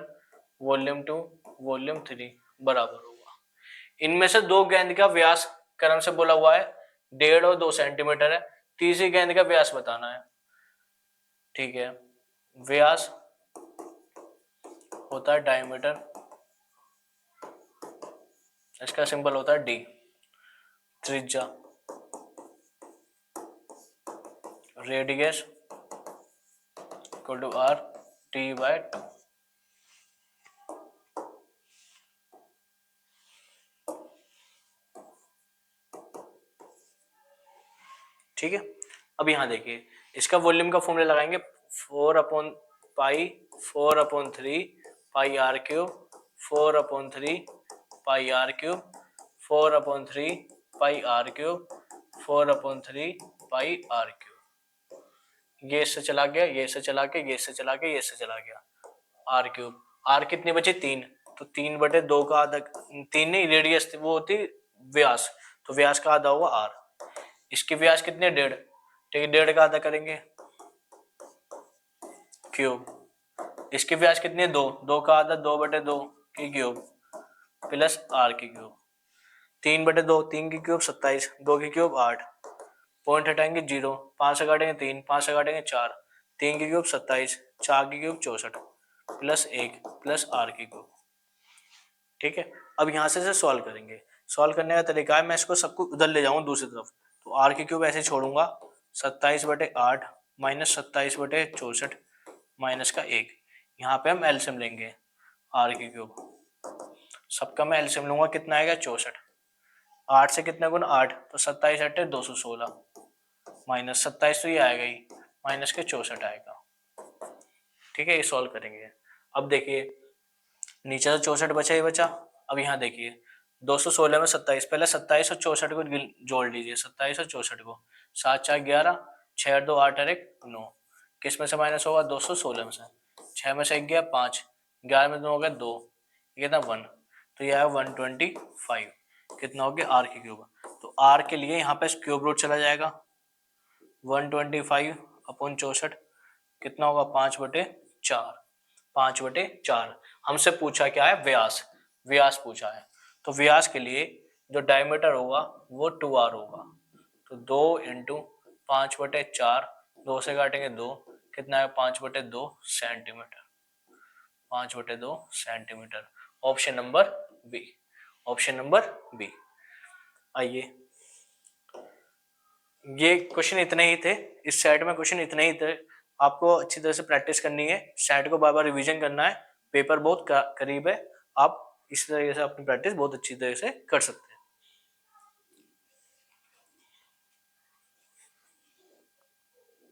वॉल्यूम 2 वॉल्यूम 3 बराबर होगा। इनमें से 2 गेंद का व्यास क्रम से बोला हुआ है 1.5 और 2 सेंटीमीटर है, तीसरी गेंद का व्यास बताना है। ठीक है, व्यास होता है डायमीटर, इसका सिंबल होता है डी, त्रिज्या radius equal to are, T/2। ठीक है, अब यहाँ देखिए इसका वॉल्यूम का फॉर्मूला लगाएंगे 4/पाई 4/3 pi r cube 4/3 pi r cube 4/3 pi r cube 4/3 pi r cube. ये इससे चला गया, ये इससे चला गया, ये इससे चला गया, ये इससे चला गया। आर क्यूब, आर कितने बचे 3, तो 3/2 का आधा, 3 नहीं रेडियस वो होती व्यास, तो व्यास का आधा होगा आर। इसकी व्यास कितने 1.5, ठीक है 1.5 का आधा करेंगे क्यूब। इसकी व्यास कितनी है 2, 2 का आधा 2/2 की क्यूब प्लस आर की क्यूब। 3/2, 3 की क्यूब 27, 2 की क्यूब 8, पॉइंट हटाएंगे 0, 5 से काटेंगे 3, 5 से काटेंगे 4, 3 की क्यूब 27, 4 की क्यूब 64 प्लस 1 प्लस आर की क्यूब। ठीक है, अब यहाँ से सॉल्व करेंगे। सॉल्व करने का तरीका है, मैं इसको सबको उधर ले जाऊंगा दूसरी तरफ, तो आर की क्यूब ऐसे छोड़ूंगा 27/8 माइनस 27/64 माइनस का 1। यहाँ पे हम एलसीएम लेंगे आर की क्यूब, सबका मैं एलसीएम लूंगा, कितना आएगा 64। 8 से कितना गुना 8, तो 27/8 216 माइनस 27 तो ये आएगा ही, माइनस के 64 आएगा। ठीक है, ये सॉल्व करेंगे। अब देखिए नीचे तो 64 बचा ही बचा। अब यहाँ देखिए 216 में 27, पहले 27 और 64 को जोड़ लीजिए, 27 और 64 को, 7 4 11, 6 2 8 और 1 9, किस में से माइनस होगा 216 में से, 6 में से 1 गया 5, 11 में 2 हो गया 2, ये कितना 1, तो यह है 125। कितना हो गया आर की क्यूब। तो आर के लिए यहाँ पे क्यूब रूट चला जाएगा, 125/64 कितना होगा 5/4, 5/4। हमसे पूछा क्या है व्यास, व्यास पूछा है, तो व्यास के लिए जो डायमीटर होगा वो 2r होगा, तो 2 × 5/4, 2 से काटेंगे 2, कितना है 5/2 centimetre, 5/2 centimetre. Option number B, option number B. आइए ये क्वेश्चन इतने ही थे, इस सेट में क्वेश्चन इतने ही थे। आपको अच्छी तरह से प्रैक्टिस करनी है, सेट को बार बार रिवीजन करना है, पेपर बहुत करीब है, आप इस तरह से अपनी प्रैक्टिस बहुत अच्छी तरह से कर सकते हैं।